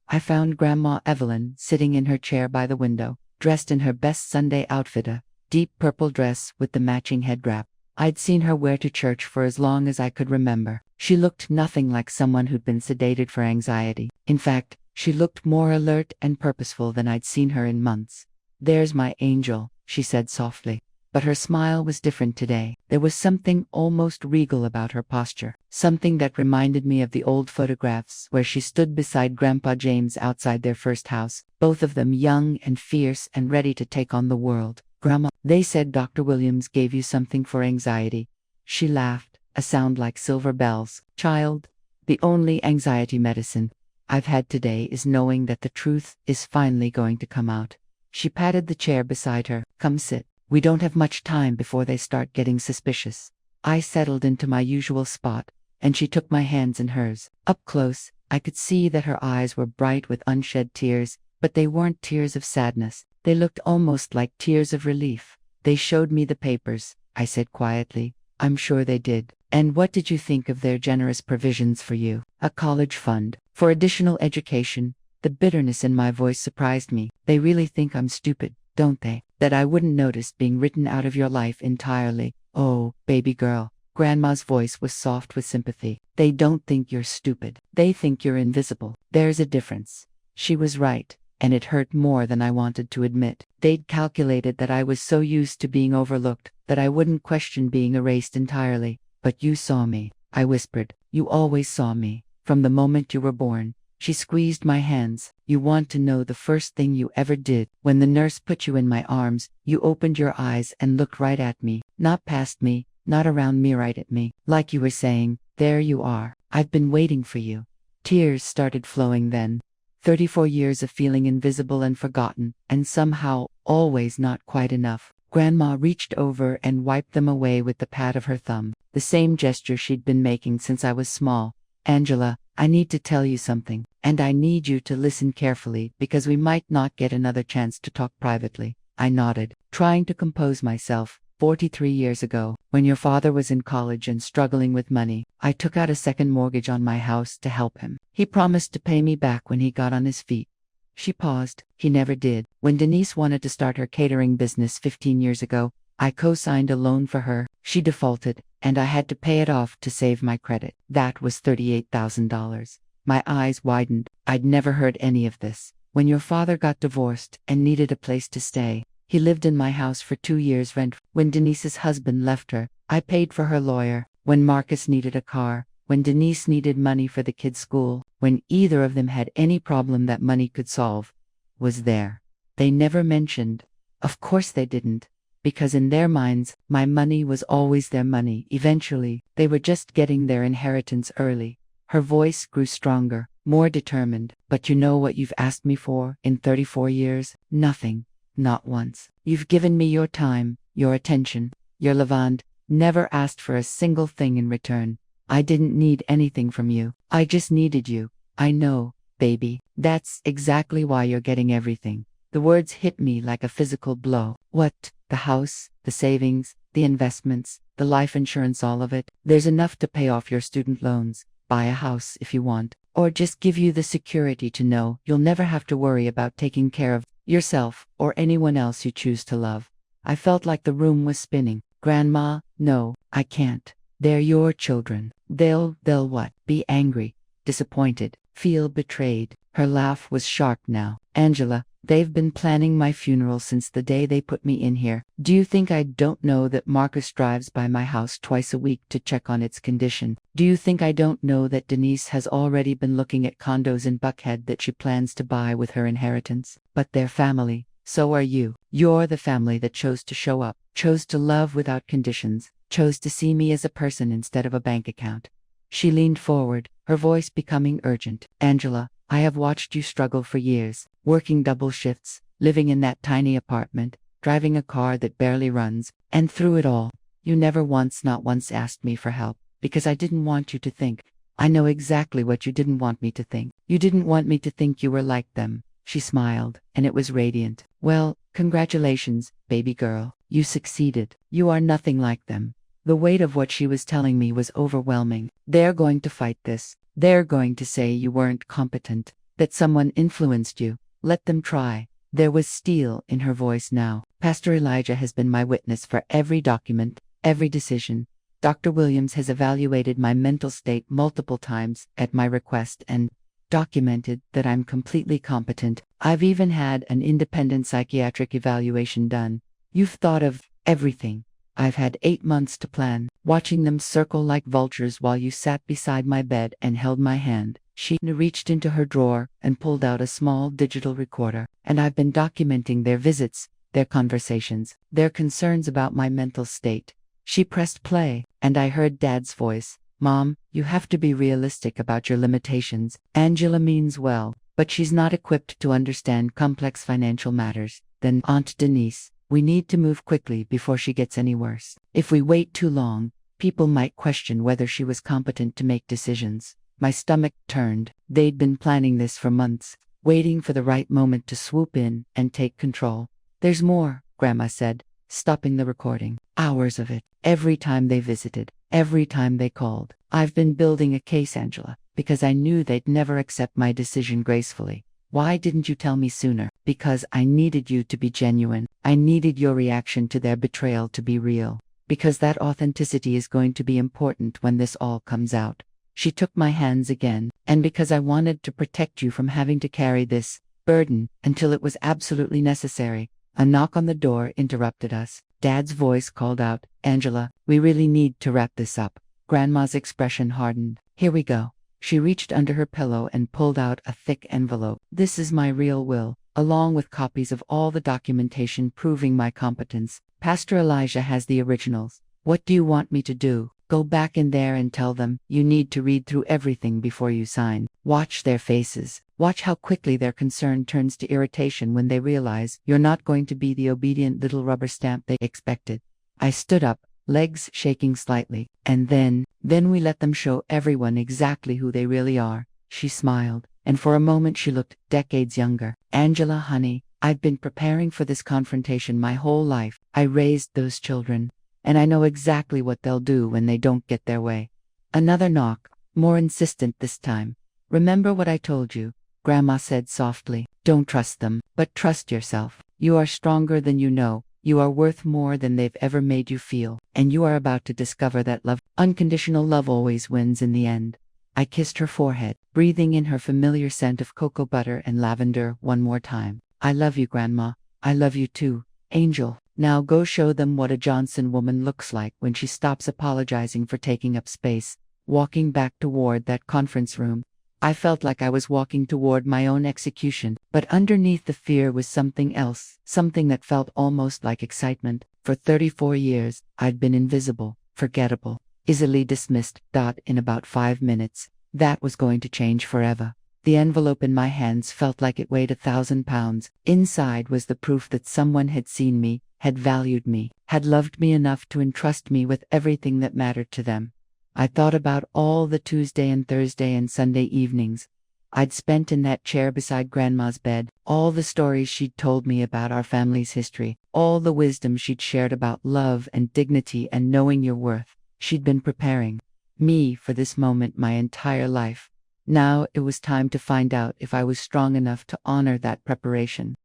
I found Grandma Evelyn sitting in her chair by the window, dressed in her best Sunday outfit, a deep purple dress with the matching head wrap. I'd seen her wear to church for as long as I could remember. She looked nothing like someone who'd been sedated for anxiety. In fact, she looked more alert and purposeful than I'd seen her in months. "There's my angel," she said softly. But her smile was different today. There was something almost regal about her posture, something that reminded me of the old photographs where she stood beside Grandpa James outside their first house, both of them young and fierce and ready to take on the world. "Grandma, they said Dr. Williams gave you something for anxiety." She laughed, a sound like silver bells. "Child, the only anxiety medicine I've had today is knowing that the truth is finally going to come out." She patted the chair beside her. "Come sit. We don't have much time before they start getting suspicious." I settled into my usual spot, and she took my hands in hers. Up close, I could see that her eyes were bright with unshed tears, but they weren't tears of sadness. They looked almost like tears of relief. "They showed me the papers," I said quietly. "I'm sure they did. And what did you think of their generous provisions for you? A college fund, for additional education." The bitterness in my voice surprised me. "They really think I'm stupid, don't they? That I wouldn't notice being written out of your life entirely? Oh, baby girl." Grandma's voice was soft with sympathy. "They don't think you're stupid. They think you're invisible. There's a difference." She was right, and it hurt more than I wanted to admit. They'd calculated that I was so used to being overlooked that I wouldn't question being erased entirely. "But you saw me," I whispered. "You always saw me, from the moment you were born." She squeezed my hands. "You want to know the first thing you ever did? When the nurse put you in my arms, you opened your eyes and looked right at me. Not past me, not around me, right at me. Like you were saying, 'There you are. I've been waiting for you.'" Tears started flowing then. 34 years of feeling invisible and forgotten, and somehow, always not quite enough. Grandma reached over and wiped them away with the pad of her thumb, the same gesture she'd been making since I was small. Angela, I need to tell you something, and I need you to listen carefully because we might not get another chance to talk privately. I nodded, trying to compose myself. 43 years ago, when your father was in college and struggling with money, I took out a second mortgage on my house to help him. He promised to pay me back when he got on his feet. She paused. He never did. When Denise wanted to start her catering business 15 years ago, I co-signed a loan for her. She defaulted, and I had to pay it off to save my credit. That was $38,000. My eyes widened. I'd never heard any of this. When your father got divorced and needed a place to stay, he lived in my house for 2 years rent. When Denise's husband left her, I paid for her lawyer. When Marcus needed a car, when Denise needed money for the kids' school, when either of them had any problem that money could solve, was there. They never mentioned. Of course they didn't. Because in their minds, my money was always their money. Eventually, they were just getting their inheritance early. Her voice grew stronger, more determined. But you know what you've asked me for in 34 years? Nothing. Not once. You've given me your time, your attention, your lavand, never asked for a single thing in return. I didn't need anything from you. I just needed you. I know, baby. That's exactly why you're getting everything. The words hit me like a physical blow. What? The house, the savings, the investments, the life insurance, all of it. There's enough to pay off your student loans, buy a house if you want, or just give you the security to know you'll never have to worry about taking care of yourself or anyone else you choose to love. I felt like the room was spinning. Grandma, no, I can't. They're your children. They'll what? Be angry, disappointed, feel betrayed. Her laugh was sharp now. Angela, they've been planning my funeral since the day they put me in here. Do you think I don't know that Marcus drives by my house twice a week to check on its condition? Do you think I don't know that Denise has already been looking at condos in Buckhead that she plans to buy with her inheritance? But they're family. So are you. You're the family that chose to show up, chose to love without conditions, chose to see me as a person instead of a bank account. She leaned forward, her voice becoming urgent. Angela, I have watched you struggle for years, working double shifts, living in that tiny apartment, driving a car that barely runs, and through it all, you never once, not once asked me for help, because I didn't want you to think. I know exactly what you didn't want me to think. You didn't want me to think you were like them. She smiled, and it was radiant. Well, congratulations, baby girl. You succeeded. You are nothing like them. The weight of what she was telling me was overwhelming. They're going to fight this. They're going to say you weren't competent, that someone influenced you. Let them try. There was steel in her voice now. Pastor Elijah has been my witness for every document, every decision. Dr. Williams has evaluated my mental state multiple times at my request and documented that I'm completely competent. I've even had an independent psychiatric evaluation done. You've thought of everything. I've had 8 months to plan, watching them circle like vultures while you sat beside my bed and held my hand. She reached into her drawer and pulled out a small digital recorder, and I've been documenting their visits, their conversations, their concerns about my mental state. She pressed play, and I heard Dad's voice. Mom, you have to be realistic about your limitations. Angela means well, but she's not equipped to understand complex financial matters. Then Aunt Denise, we need to move quickly before she gets any worse. If we wait too long, people might question whether she was competent to make decisions. My stomach turned. They'd been planning this for months, waiting for the right moment to swoop in and take control. There's more, Grandma said, stopping the recording. Hours of it. Every time they visited, every time they called. I've been building a case, Angela, because I knew they'd never accept my decision gracefully. Why didn't you tell me sooner? Because I needed you to be genuine. I needed your reaction to their betrayal to be real. Because that authenticity is going to be important when this all comes out. She took my hands again, and because I wanted to protect you from having to carry this burden until it was absolutely necessary. A knock on the door interrupted us. Dad's voice called out, Angela, we really need to wrap this up. Grandma's expression hardened. Here we go. She reached under her pillow and pulled out a thick envelope. This is my real will, along with copies of all the documentation proving my competence. Pastor Elijah has the originals. What do you want me to do? Go back in there and tell them you need to read through everything before you sign. Watch their faces. Watch how quickly their concern turns to irritation when they realize you're not going to be the obedient little rubber stamp they expected. I stood up, legs shaking slightly, and then we let them show everyone exactly who they really are. She smiled, and for a moment she looked decades younger. Angela, honey, I've been preparing for this confrontation my whole life. I raised those children, and I know exactly what they'll do when they don't get their way. Another knock, more insistent this time. Remember what I told you, Grandma said softly. Don't trust them, but trust yourself. You are stronger than you know. You are worth more than they've ever made you feel, and you are about to discover that love, unconditional love, always wins in the end. I kissed her forehead, breathing in her familiar scent of cocoa butter and lavender one more time. I love you, Grandma. I love you too, Angel. Now go show them what a Johnson woman looks like when she stops apologizing for taking up space. Walking back toward that conference room, I felt like I was walking toward my own execution, but underneath the fear was something else, something that felt almost like excitement. For 34 years, I'd been invisible, forgettable, easily dismissed. In about 5 minutes, that was going to change forever. The envelope in my hands felt like it weighed 1,000 pounds. Inside was the proof that someone had seen me, had valued me, had loved me enough to entrust me with everything that mattered to them. I thought about all the Tuesday and Thursday and Sunday evenings I'd spent in that chair beside Grandma's bed, all the stories she'd told me about our family's history, all the wisdom she'd shared about love and dignity and knowing your worth. She'd been preparing me for this moment my entire life. Now it was time to find out if I was strong enough to honor that preparation.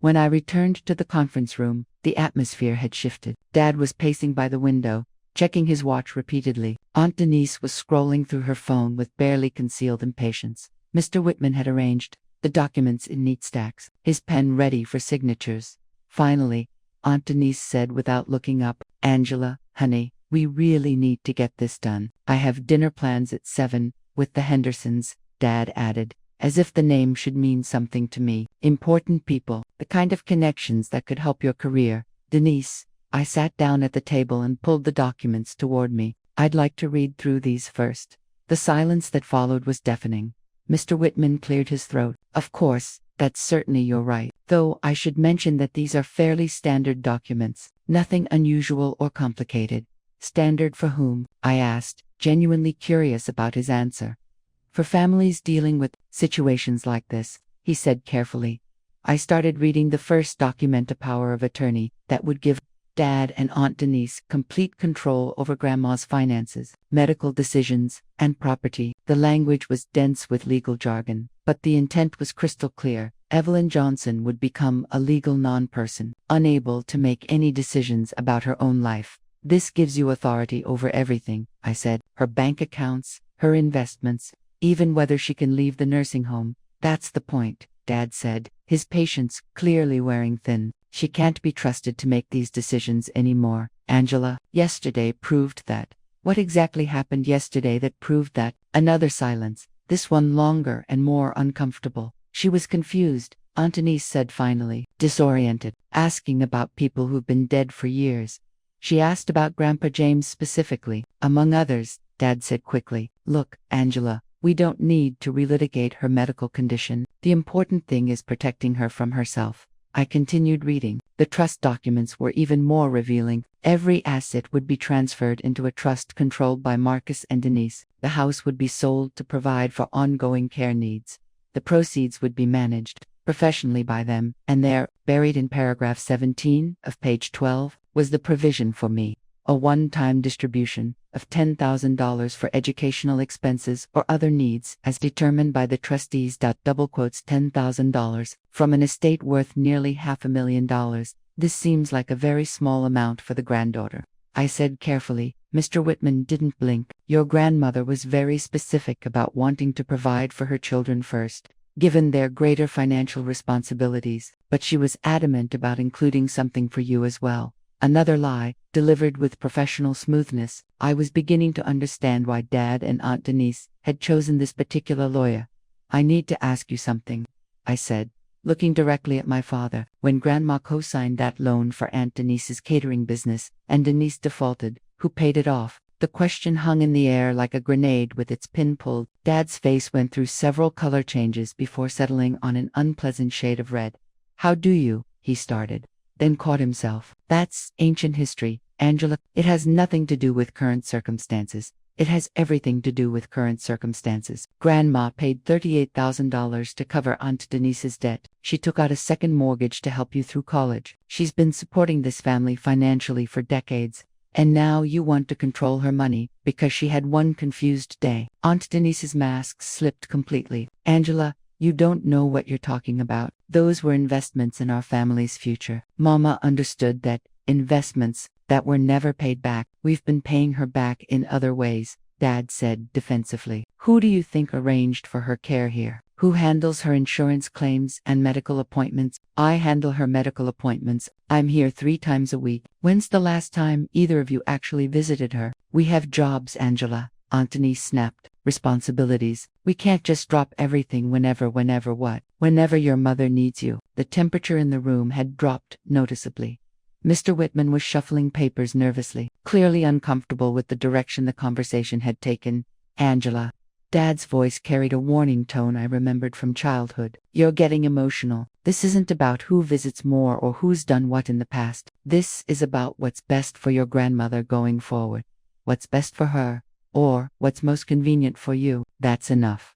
When I returned to the conference room, the atmosphere had shifted. Dad was pacing by the window, checking his watch repeatedly. Aunt Denise was scrolling through her phone with barely concealed impatience. Mr. Whitman had arranged the documents in neat stacks, his pen ready for signatures. Finally, Aunt Denise said without looking up, Angela, honey, we really need to get this done. I have dinner plans at 7 with the Hendersons, Dad added, as if the name should mean something to me. Important people, the kind of connections that could help your career. Denise, I sat down at the table and pulled the documents toward me. I'd like to read through these first. The silence that followed was deafening. Mr. Whitman cleared his throat. Of course, that's certainly you're right. Though I should mention that these are fairly standard documents. Nothing unusual or complicated. Standard for whom? I asked, genuinely curious about his answer. For families dealing with situations like this, he said carefully. I started reading the first document, a power of attorney, that would give Dad and Aunt Denise complete control over Grandma's finances, medical decisions, and property. The language was dense with legal jargon, but the intent was crystal clear. Evelyn Johnson would become a legal non-person, unable to make any decisions about her own life. This gives you authority over everything, I said. Her bank accounts, her investments, even whether she can leave the nursing home. That's the point, Dad said, his patience clearly wearing thin. She can't be trusted to make these decisions anymore. Angela, yesterday proved that. What exactly happened yesterday that proved that? Another silence, this one longer and more uncomfortable. She was confused, Aunt Denise said finally, disoriented, asking about people who've been dead for years. She asked about Grandpa James specifically, among others, Dad said quickly. Look, Angela, we don't need to relitigate her medical condition. The important thing is protecting her from herself. I continued reading. The trust documents were even more revealing. Every asset would be transferred into a trust controlled by Marcus and Denise. The house would be sold to provide for ongoing care needs. The proceeds would be managed professionally by them, and there, buried in paragraph 17 of page 12, was the provision for me. A one-time distribution of $10,000 for educational expenses or other needs as determined by the trustees. $10,000 from an estate worth nearly $500,000. This seems like a very small amount for the granddaughter, I said carefully. Mr. Whitman didn't blink. Your grandmother was very specific about wanting to provide for her children first, given their greater financial responsibilities, but she was adamant about including something for you as well. Another lie, delivered with professional smoothness. I was beginning to understand why Dad and Aunt Denise had chosen this particular lawyer. I need to ask you something, I said, looking directly at my father. When Grandma co-signed that loan for Aunt Denise's catering business, and Denise defaulted, who paid it off? The question hung in the air like a grenade with its pin pulled. Dad's face went through several color changes before settling on an unpleasant shade of red. How do you? He started, then caught himself. That's ancient history, Angela. It has nothing to do with current circumstances. It has everything to do with current circumstances. Grandma paid $38,000 to cover Aunt Denise's debt. She took out a second mortgage to help you through college. She's been supporting this family financially for decades. And now you want to control her money because she had one confused day. Aunt Denise's mask slipped completely. Angela, you don't know what you're talking about. Those were investments in our family's future. Mama understood that. Investments that were never paid back. We've been paying her back in other ways, Dad said defensively. Who do you think arranged for her care here? Who handles her insurance claims and medical appointments? I handle her medical appointments. I'm here 3 times a week. When's the last time either of you actually visited her? We have jobs, Angela, Aunt Denise snapped. Responsibilities. We can't just drop everything whenever what? Whenever your mother needs you. The temperature in the room had dropped noticeably. Mr. Whitman was shuffling papers nervously, clearly uncomfortable with the direction the conversation had taken. Angela. Dad's voice carried a warning tone I remembered from childhood. You're getting emotional. This isn't about who visits more or who's done what in the past. This is about what's best for your grandmother going forward. What's best for her, or what's most convenient for you. That's enough.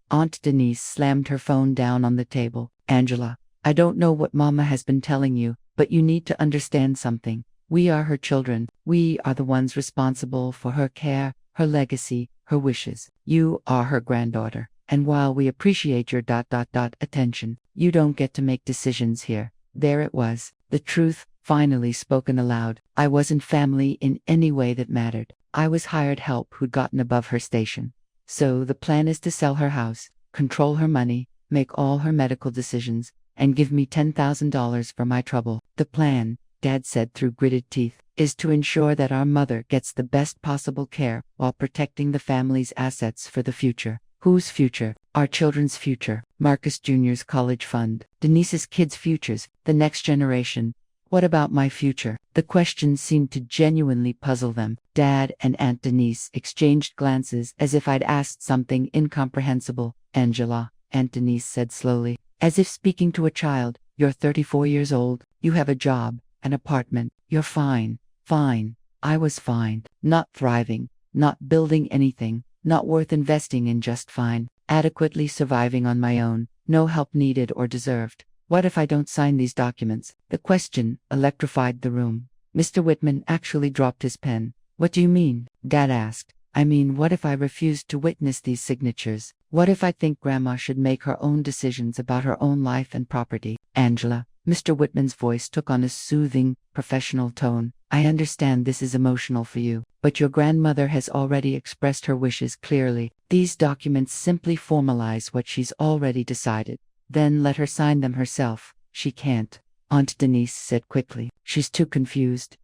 Aunt Denise slammed her phone down on the table. Angela, I don't know what Mama has been telling you, but you need to understand something. We are her children. We are the ones responsible for her care, her legacy, her wishes. You are her granddaughter. And while we appreciate your attention, you don't get to make decisions here. There it was. The truth, finally spoken aloud. I wasn't family in any way that mattered. I was hired help who'd gotten above her station. So the plan is to sell her house, control her money, make all her medical decisions, and give me $10,000 for my trouble. The plan, Dad said through gritted teeth, is to ensure that our mother gets the best possible care while protecting the family's assets for the future. Whose future? Our children's future. Marcus Jr.'s college fund. Denise's kids' futures. The next generation. What about my future? The question seemed to genuinely puzzle them. Dad and Aunt Denise exchanged glances as if I'd asked something incomprehensible. Angela, Aunt Denise said slowly, as if speaking to a child, you're 34 years old, you have a job, an apartment, you're fine. Fine. I was fine. Not thriving, not building anything, not worth investing in, just fine. Adequately surviving on my own, no help needed or deserved. What if I don't sign these documents? The question electrified the room. Mr. Whitman actually dropped his pen. What do you mean? Dad asked. I mean, what if I refused to witness these signatures? What if I think Grandma should make her own decisions about her own life and property? Angela, Mr. Whitman's voice took on a soothing, professional tone. I understand this is emotional for you, but your grandmother has already expressed her wishes clearly. These documents simply formalize what she's already decided. Then let her sign them herself. She can't. Aunt Denise said quickly. She's too confused.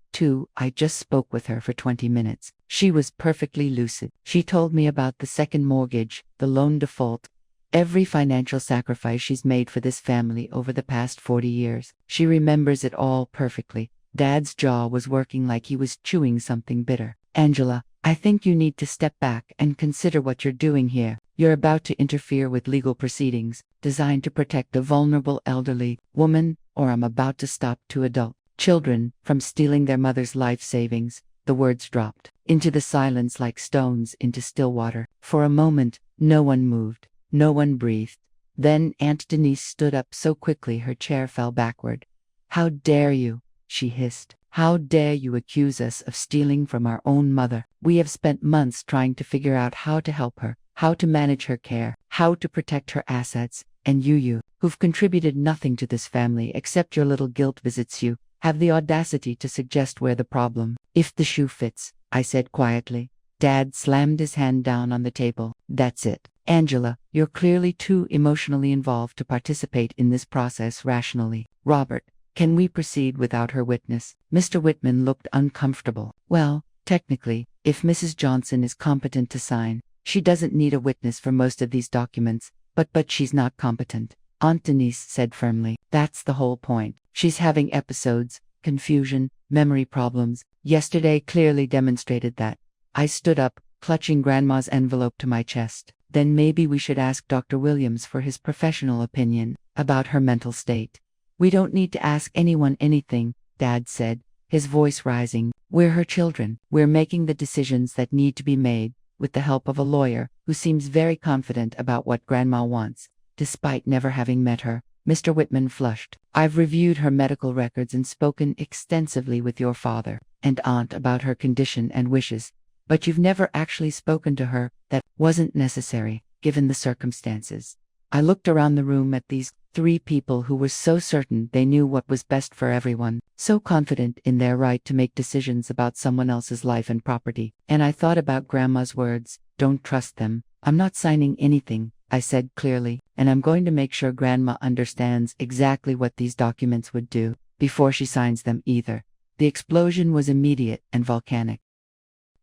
I just spoke with her for 20 minutes. She was perfectly lucid. She told me about the second mortgage, the loan default, every financial sacrifice she's made for this family over the past 40 years. She remembers it all perfectly. Dad's jaw was working like he was chewing something bitter. Angela, I think you need to step back and consider what you're doing here. You're about to interfere with legal proceedings designed to protect a vulnerable elderly woman, or I'm about to stop 2 adult children from stealing their mother's life savings. The words dropped into the silence like stones into still water. For a moment, no one moved. No one breathed. Then Aunt Denise stood up so quickly her chair fell backward. How dare you? She hissed. How dare you accuse us of stealing from our own mother? We have spent months trying to figure out how to help her, how to manage her care, how to protect her assets, and you, who've contributed nothing to this family except your little guilt visits, you have the audacity to suggest we're the problem. If the shoe fits, I said quietly. Dad slammed his hand down on the table. That's it. Angela, you're clearly too emotionally involved to participate in this process rationally. Robert, can we proceed without her witness? Mr. Whitman looked uncomfortable. Well, technically, if Mrs. Johnson is competent to sign, she doesn't need a witness for most of these documents, but she's not competent. Aunt Denise said firmly. That's the whole point. She's having episodes, confusion, memory problems. Yesterday clearly demonstrated that. I stood up, clutching Grandma's envelope to my chest. Then maybe we should ask Dr. Williams for his professional opinion about her mental state. We don't need to ask anyone anything, Dad said, his voice rising. We're her children. We're making the decisions that need to be made, with the help of a lawyer who seems very confident about what Grandma wants, despite never having met her. Mr. Whitman flushed. I've reviewed her medical records and spoken extensively with your father and aunt about her condition and wishes, but you've never actually spoken to her. That wasn't necessary, given the circumstances. I looked around the room at these three people who were so certain they knew what was best for everyone, so confident in their right to make decisions about someone else's life and property, and I thought about Grandma's words, don't trust them. I'm not signing anything, I said clearly, and I'm going to make sure Grandma understands exactly what these documents would do, before she signs them either. The explosion was immediate and volcanic.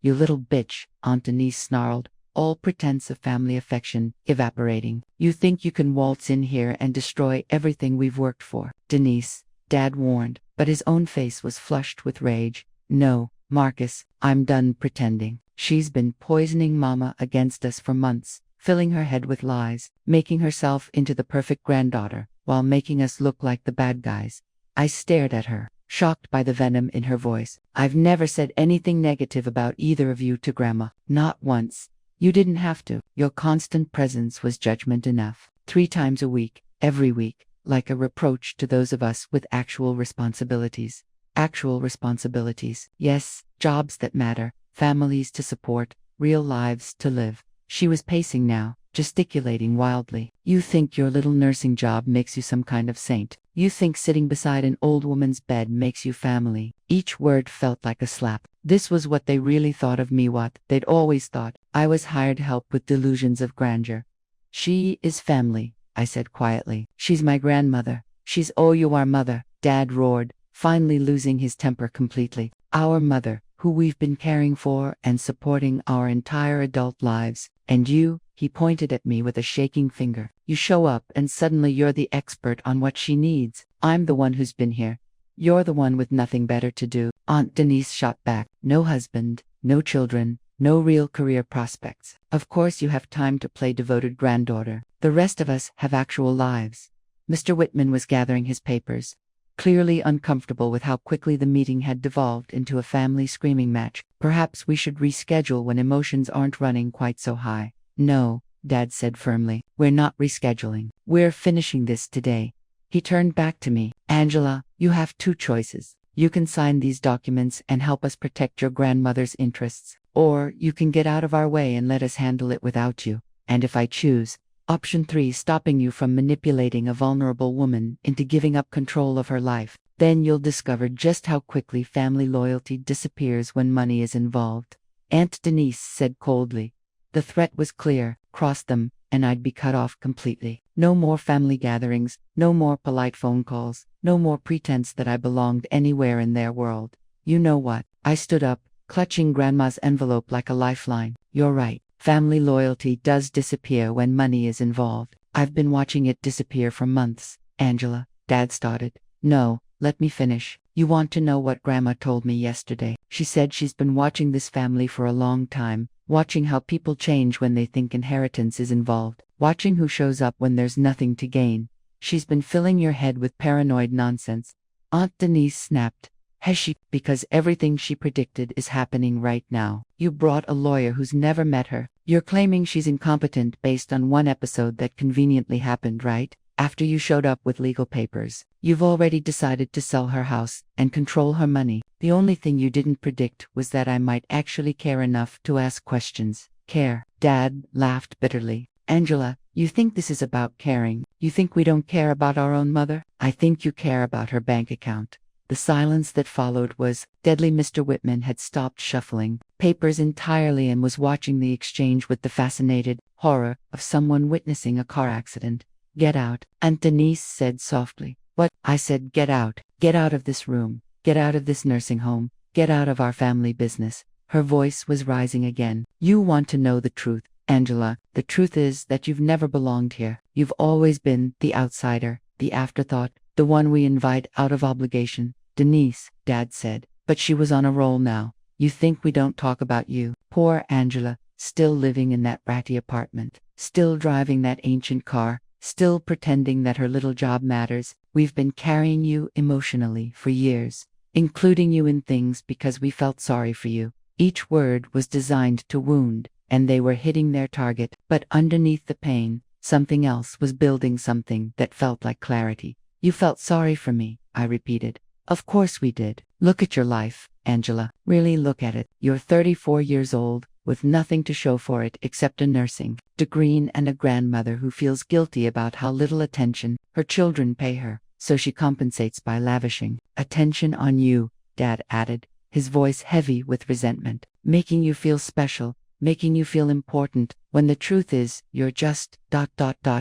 You little bitch, Aunt Denise snarled, all pretense of family affection evaporating. You think you can waltz in here and destroy everything we've worked for, Denise, Dad warned, but his own face was flushed with rage. No, Marcus, I'm done pretending. She's been poisoning Mama against us for months, filling her head with lies, making herself into the perfect granddaughter, while making us look like the bad guys. I stared at her, shocked by the venom in her voice. I've never said anything negative about either of you to Grandma, not once. You didn't have to. Your constant presence was judgment enough. 3 times a week, every week, like a reproach to those of us with actual responsibilities. Actual responsibilities. Yes, jobs that matter, families to support, real lives to live. She was pacing now, gesticulating wildly. You think your little nursing job makes you some kind of saint. You think sitting beside an old woman's bed makes you family. Each word felt like a slap. This was what they really thought of me, what they'd always thought. I was hired help with delusions of grandeur. She is family, I said quietly. She's my grandmother. She's you our mother, Dad roared, finally losing his temper completely. Our mother, who we've been caring for and supporting our entire adult lives. And you, he pointed at me with a shaking finger. You show up and suddenly you're the expert on what she needs. I'm the one who's been here. You're the one with nothing better to do. Aunt Denise shot back. No husband, no children, no real career prospects. Of course you have time to play devoted granddaughter. The rest of us have actual lives. Mr. Whitman was gathering his papers, clearly uncomfortable with how quickly the meeting had devolved into a family screaming match. Perhaps we should reschedule when emotions aren't running quite so high. No, Dad said firmly. We're not rescheduling. We're finishing this today. He turned back to me. Angela, you have 2 choices. You can sign these documents and help us protect your grandmother's interests, or you can get out of our way and let us handle it without you. And if I choose, option 3, stopping you from manipulating a vulnerable woman into giving up control of her life, then you'll discover just how quickly family loyalty disappears when money is involved. Aunt Denise said coldly. The threat was clear: cross them, and I'd be cut off completely. No more family gatherings, no more polite phone calls, no more pretense that I belonged anywhere in their world. You know what? I stood up, clutching Grandma's envelope like a lifeline. You're right. Family loyalty does disappear when money is involved. I've been watching it disappear for months. Angela, Dad started. No, let me finish. You want to know what Grandma told me yesterday? She said she's been watching this family for a long time, watching how people change when they think inheritance is involved, watching who shows up when there's nothing to gain. She's been filling your head with paranoid nonsense. Aunt Denise snapped. Has she? Because everything she predicted is happening right now. You brought a lawyer who's never met her. You're claiming she's incompetent based on one episode that conveniently happened, right? After you showed up with legal papers, you've already decided to sell her house and control her money. The only thing you didn't predict was that I might actually care enough to ask questions. Care. Dad laughed bitterly. Angela, you think this is about caring? You think we don't care about our own mother? I think you care about her bank account. The silence that followed was deadly. Mr. Whitman had stopped shuffling papers entirely and was watching the exchange with the fascinated horror of someone witnessing a car accident. Get out, Aunt Denise said softly. What? I said get out. Get out of this room. Get out of this nursing home. Get out of our family business. Her voice was rising again. You want to know the truth, Angela. The truth is that you've never belonged here. You've always been the outsider, the afterthought, the one we invite out of obligation. Denise, Dad said. But she was on a roll now. You think we don't talk about you. Poor Angela, still living in that ratty apartment, still driving that ancient car, still pretending that her little job matters. We've been carrying you emotionally for years, including you in things because we felt sorry for you. Each word was designed to wound, and they were hitting their target, but underneath the pain, something else was building, something that felt like clarity. You felt sorry for me, I repeated. Of course we did. Look at your life, Angela. Really look at it. You're 34 years old, with nothing to show for it except a nursing degree and a grandmother who feels guilty about how little attention her children pay her, so she compensates by lavishing attention on you, Dad added, his voice heavy with resentment, making you feel special, making you feel important, when the truth is, you're just ...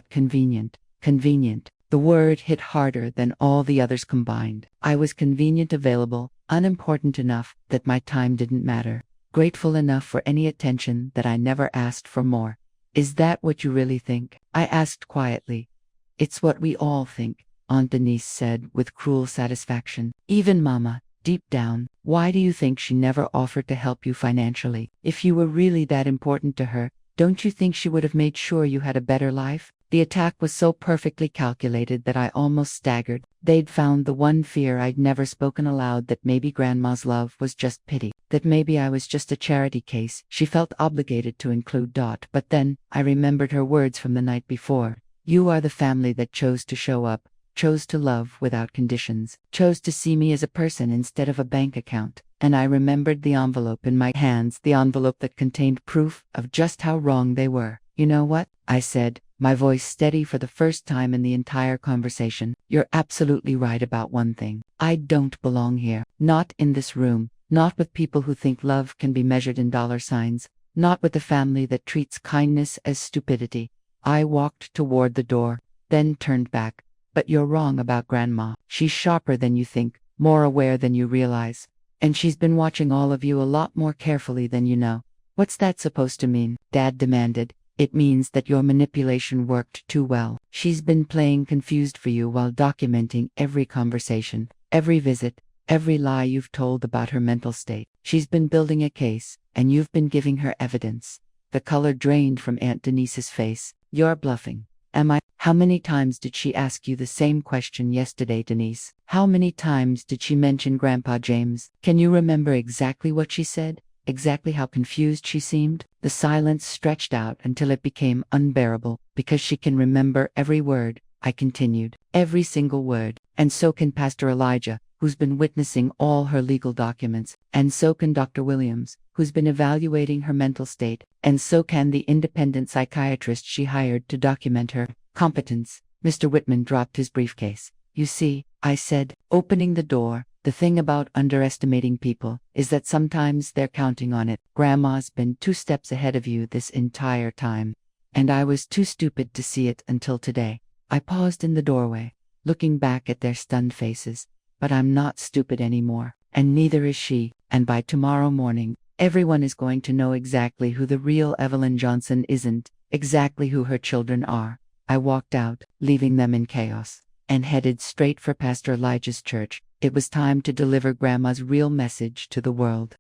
convenient. Convenient. The word hit harder than all the others combined. I was convenient, available, unimportant enough that my time didn't matter, grateful enough for any attention that I never asked for more. Is that what you really think? I asked quietly. It's what we all think, Aunt Denise said with cruel satisfaction. Even Mama, deep down. Why do you think she never offered to help you financially? If you were really that important to her, don't you think she would have made sure you had a better life? The attack was so perfectly calculated that I almost staggered. They'd found the one fear I'd never spoken aloud, that maybe Grandma's love was just pity, that maybe I was just a charity case she felt obligated to include. But then, I remembered her words from the night before. You are the family that chose to show up, chose to love without conditions, chose to see me as a person instead of a bank account. And I remembered the envelope in my hands, the envelope that contained proof of just how wrong they were. You know what? I said, my voice steady for the first time in the entire conversation. You're absolutely right about one thing. I don't belong here. Not in this room. Not with people who think love can be measured in dollar signs. Not with the family that treats kindness as stupidity. I walked toward the door, then turned back. But you're wrong about Grandma. She's sharper than you think, more aware than you realize. And she's been watching all of you a lot more carefully than you know. What's that supposed to mean? Dad demanded. It means that your manipulation worked too well. She's been playing confused for you while documenting every conversation, every visit, every lie you've told about her mental state. She's been building a case, and you've been giving her evidence. The color drained from Aunt Denise's face. You're bluffing. Am I? How many times did she ask you the same question yesterday, Denise? How many times did she mention Grandpa James? Can you remember exactly what she said? Exactly how confused she seemed? The silence stretched out until it became unbearable. Because she can remember every word, I continued. Every single word. And so can Pastor Elijah, who's been witnessing all her legal documents. And so can Dr. Williams, who's been evaluating her mental state. And so can the independent psychiatrist she hired to document her competence. Mr. Whitman dropped his briefcase. You see, I said, opening the door, the thing about underestimating people is that sometimes they're counting on it. Grandma's been 2 steps ahead of you this entire time. And I was too stupid to see it until today. I paused in the doorway, looking back at their stunned faces. But I'm not stupid anymore, and neither is she. And by tomorrow morning, everyone is going to know exactly who the real Evelyn Johnson isn't, exactly who her children are. I walked out, leaving them in chaos, and headed straight for Pastor Elijah's church. It was time to deliver Grandma's real message to the world.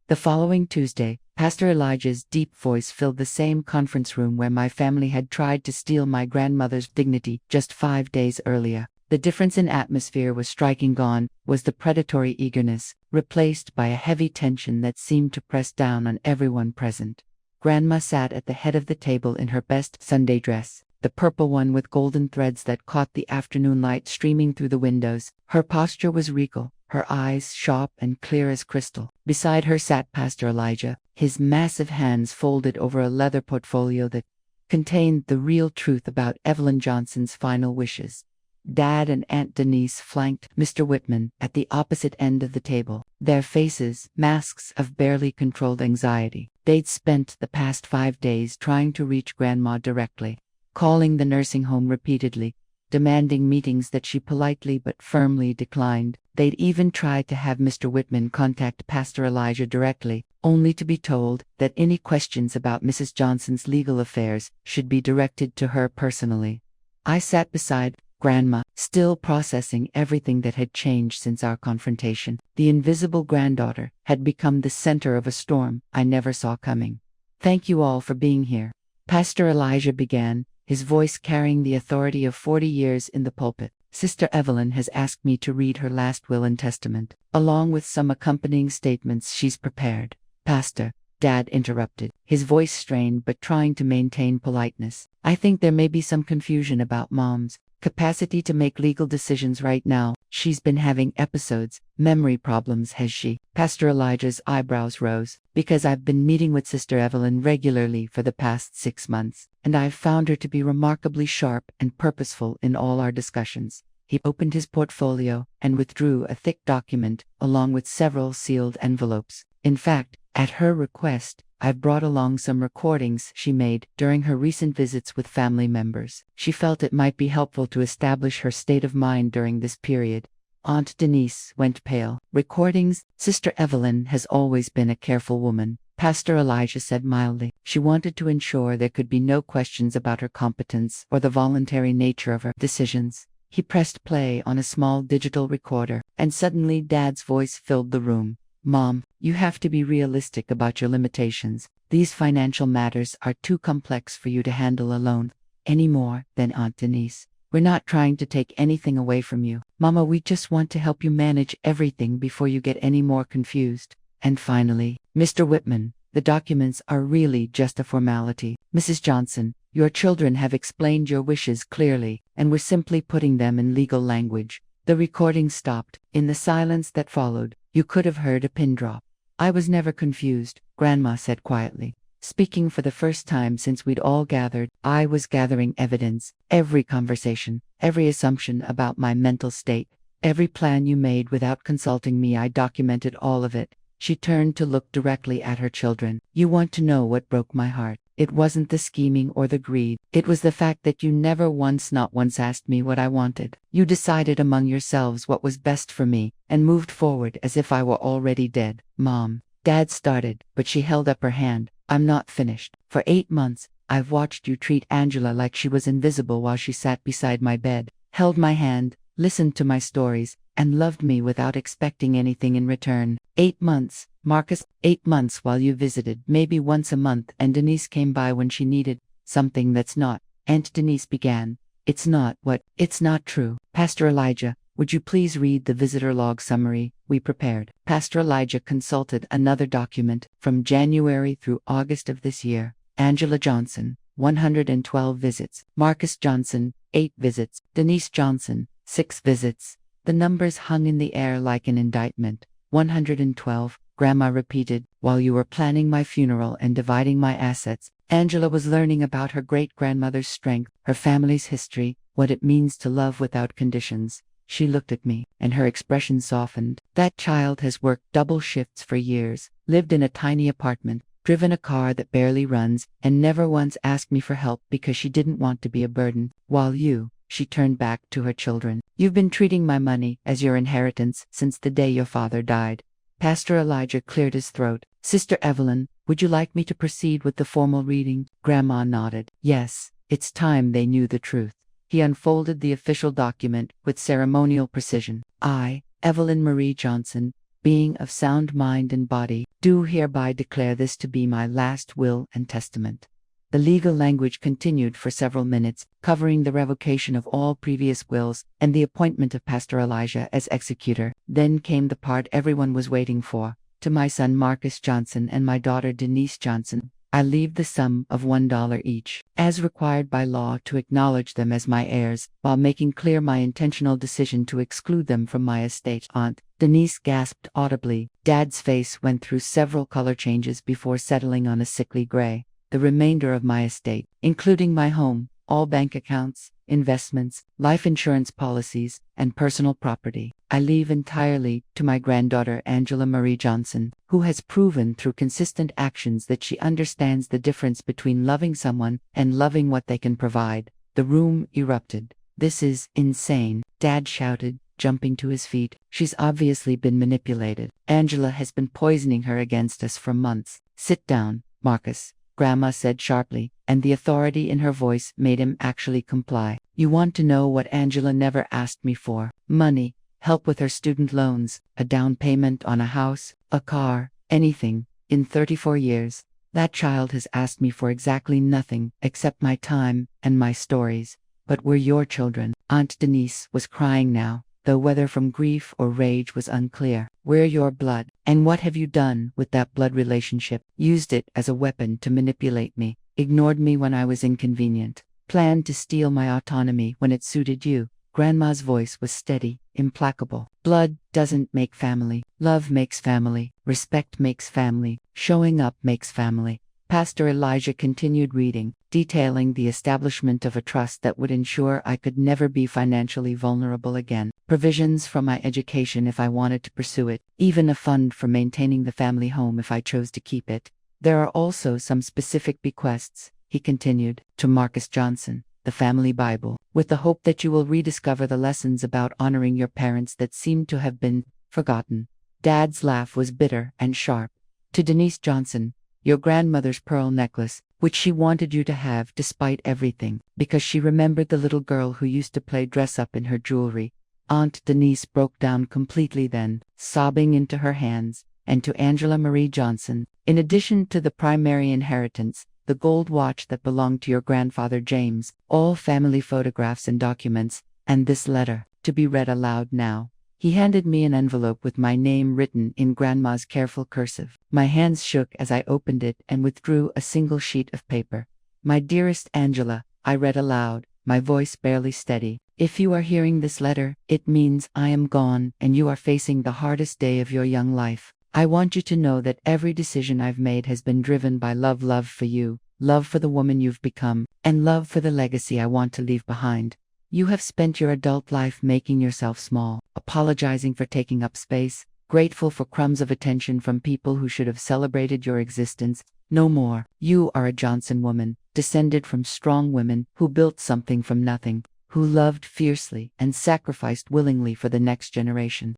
The following Tuesday, Pastor Elijah's deep voice filled the same conference room where my family had tried to steal my grandmother's dignity just 5 days earlier. The difference in atmosphere was striking. Gone was the predatory eagerness, replaced by a heavy tension that seemed to press down on everyone present. Grandma sat at the head of the table in her best Sunday dress, the purple one with golden threads that caught the afternoon light streaming through the windows. Her posture was regal, her eyes sharp and clear as crystal. Beside her sat Pastor Elijah, his massive hands folded over a leather portfolio that contained the real truth about Evelyn Johnson's final wishes. Dad and Aunt Denise flanked Mr. Whitman at the opposite end of the table, their faces masks of barely controlled anxiety. They'd spent the past 5 days trying to reach Grandma directly, calling the nursing home repeatedly, demanding meetings that she politely but firmly declined. They'd even tried to have Mr. Whitman contact Pastor Elijah directly, only to be told that any questions about Mrs. Johnson's legal affairs should be directed to her personally. I sat beside Grandma, still processing everything that had changed since our confrontation. The invisible granddaughter had become the center of a storm I never saw coming. "Thank you all for being here," Pastor Elijah began, his voice carrying the authority of 40 years in the pulpit. "Sister Evelyn has asked me to read her last will and testament, along with some accompanying statements she's prepared." "Pastor," Dad interrupted, his voice strained but trying to maintain politeness, "I think there may be some confusion about Mom's capacity to make legal decisions right now. She's been having episodes, memory problems, has she?" Pastor Elijah's eyebrows rose. "Because I've been meeting with Sister Evelyn regularly for the past 6 months, and I've found her to be remarkably sharp and purposeful in all our discussions." He opened his portfolio and withdrew a thick document, along with several sealed envelopes. "In fact, at her request, I've brought along some recordings she made during her recent visits with family members. She felt it might be helpful to establish her state of mind during this period." Aunt Denise went pale. "Recordings?" "Sister Evelyn has always been a careful woman," Pastor Elijah said mildly. "She wanted to ensure there could be no questions about her competence or the voluntary nature of her decisions." He pressed play on a small digital recorder, and suddenly Dad's voice filled the room. "Mom, you have to be realistic about your limitations. These financial matters are too complex for you to handle alone." "Any more than Aunt Denise. We're not trying to take anything away from you, Mama. We just want to help you manage everything before you get any more confused." And finally, "Mr. Whitman, the documents are really just a formality. Mrs. Johnson, your children have explained your wishes clearly, and we're simply putting them in legal language." The recording stopped. In the silence that followed, you could have heard a pin drop. "I was never confused," Grandma said quietly. Speaking for the first time since we'd all gathered, "I was gathering evidence. Every conversation, every assumption about my mental state, every plan you made without consulting me, I documented all of it." She turned to look directly at her children. "You want to know what broke my heart? It wasn't the scheming or the greed. It was the fact that you never once, not once, asked me what I wanted. You decided among yourselves what was best for me, and moved forward as if I were already dead." "Mom," Dad started, but she held up her hand. "I'm not finished. For 8 months, I've watched you treat Angela like she was invisible while she sat beside my bed, held my hand, listened to my stories, and loved me without expecting anything in return. 8 months, Marcus, 8 months while you visited, maybe once a month, and Denise came by when she needed something. That's not." Aunt Denise began. "It's not what? It's not true." "Pastor Elijah, would you please read the visitor log summary we prepared?" Pastor Elijah consulted another document from January through August of this year. "Angela Johnson, 112 visits. Marcus Johnson, 8 visits. Denise Johnson, 6 visits." The numbers hung in the air like an indictment. 112, Grandma repeated. "While you were planning my funeral and dividing my assets, Angela was learning about her great-grandmother's strength, her family's history, what it means to love without conditions." She looked at me, and her expression softened. "That child has worked double shifts for years, lived in a tiny apartment, driven a car that barely runs, and never once asked me for help because she didn't want to be a burden. While you," she turned back to her children, "you've been treating my money as your inheritance since the day your father died." Pastor Elijah cleared his throat. "Sister Evelyn, would you like me to proceed with the formal reading?" Grandma nodded. "Yes, it's time they knew the truth." He unfolded the official document with ceremonial precision. "I, Evelyn Marie Johnson, being of sound mind and body, do hereby declare this to be my last will and testament." The legal language continued for several minutes, covering the revocation of all previous wills and the appointment of Pastor Elijah as executor. Then came the part everyone was waiting for. "To my son Marcus Johnson and my daughter Denise Johnson, I leave the sum of $1 each, as required by law, to acknowledge them as my heirs, while making clear my intentional decision to exclude them from my estate." Aunt Denise gasped audibly. Dad's face went through several color changes before settling on a sickly gray. "The remainder of my estate, including my home, all bank accounts, investments, life insurance policies, and personal property, I leave entirely to my granddaughter Angela Marie Johnson, who has proven through consistent actions that she understands the difference between loving someone and loving what they can provide." The room erupted. "This is insane," Dad shouted, jumping to his feet. "She's obviously been manipulated. Angela has been poisoning her against us for months." "Sit down, Marcus," Grandma said sharply, and the authority in her voice made him actually comply. You want to know what Angela never asked me for: money, help with her student loans, a down payment on a house, a car, anything. In 34 years, that child has asked me for exactly nothing except my time and my stories. But we're your children. Aunt Denise was crying now, though whether from grief or rage was unclear. We're your blood. And what have you done with that blood relationship? Used it as a weapon to manipulate me, ignored me when I was inconvenient, planned to steal my autonomy when it suited you. Grandma's voice was steady, implacable. Blood doesn't make family. Love makes family. Respect makes family. Showing up makes family. Pastor Elijah continued reading, detailing the establishment of a trust that would ensure I could never be financially vulnerable again, provisions for my education if I wanted to pursue it, even a fund for maintaining the family home if I chose to keep it. There are also some specific bequests, he continued, to Marcus Johnson, the family Bible, with the hope that you will rediscover the lessons about honoring your parents that seem to have been forgotten. Dad's laugh was bitter and sharp. To Denise Johnson, your grandmother's pearl necklace, which she wanted you to have despite everything, because she remembered the little girl who used to play dress-up in her jewelry. Aunt Denise broke down completely then, sobbing into her hands. And to Angela Marie Johnson, in addition to the primary inheritance, the gold watch that belonged to your grandfather James, all family photographs and documents, and this letter, to be read aloud now. He handed me an envelope with my name written in Grandma's careful cursive. My hands shook as I opened it and withdrew a single sheet of paper. My dearest Angela, I read aloud, my voice barely steady. If you are hearing this letter, it means I am gone and you are facing the hardest day of your young life. I want you to know that every decision I've made has been driven by love for you, love for the woman you've become, and love for the legacy I want to leave behind. You have spent your adult life making yourself small, apologizing for taking up space, grateful for crumbs of attention from people who should have celebrated your existence. No more. You are a Johnson woman, descended from strong women who built something from nothing, who loved fiercely and sacrificed willingly for the next generation.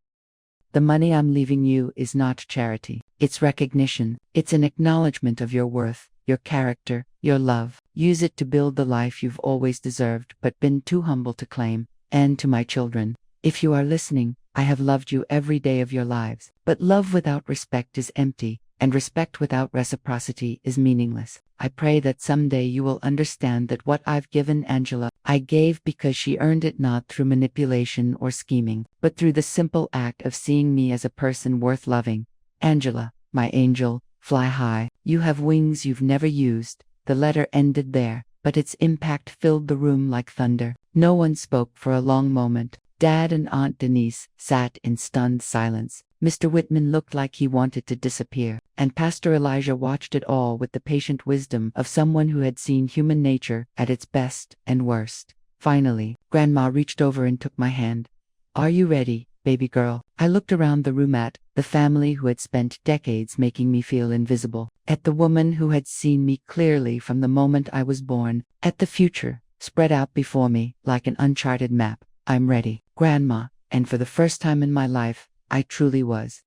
The money I'm leaving you is not charity. It's recognition. It's an acknowledgement of your worth, your character, your love. Use it to build the life you've always deserved but been too humble to claim. And to my children, if you are listening, I have loved you every day of your lives. But love without respect is empty, and respect without reciprocity is meaningless. I pray that someday you will understand that what I've given Angela, I gave because she earned it, not through manipulation or scheming, but through the simple act of seeing me as a person worth loving. Angela, my angel, fly high. You have wings you've never used. The letter ended there, but its impact filled the room like thunder. No one spoke for a long moment. Dad and Aunt Denise sat in stunned silence. Mr. Whitman looked like he wanted to disappear, and Pastor Elijah watched it all with the patient wisdom of someone who had seen human nature at its best and worst. Finally, Grandma reached over and took my hand. Are you ready, baby girl? I looked around the room at the family who had spent decades making me feel invisible, at the woman who had seen me clearly from the moment I was born, at the future spread out before me like an uncharted map. I'm ready, Grandma, and for the first time in my life, I truly was.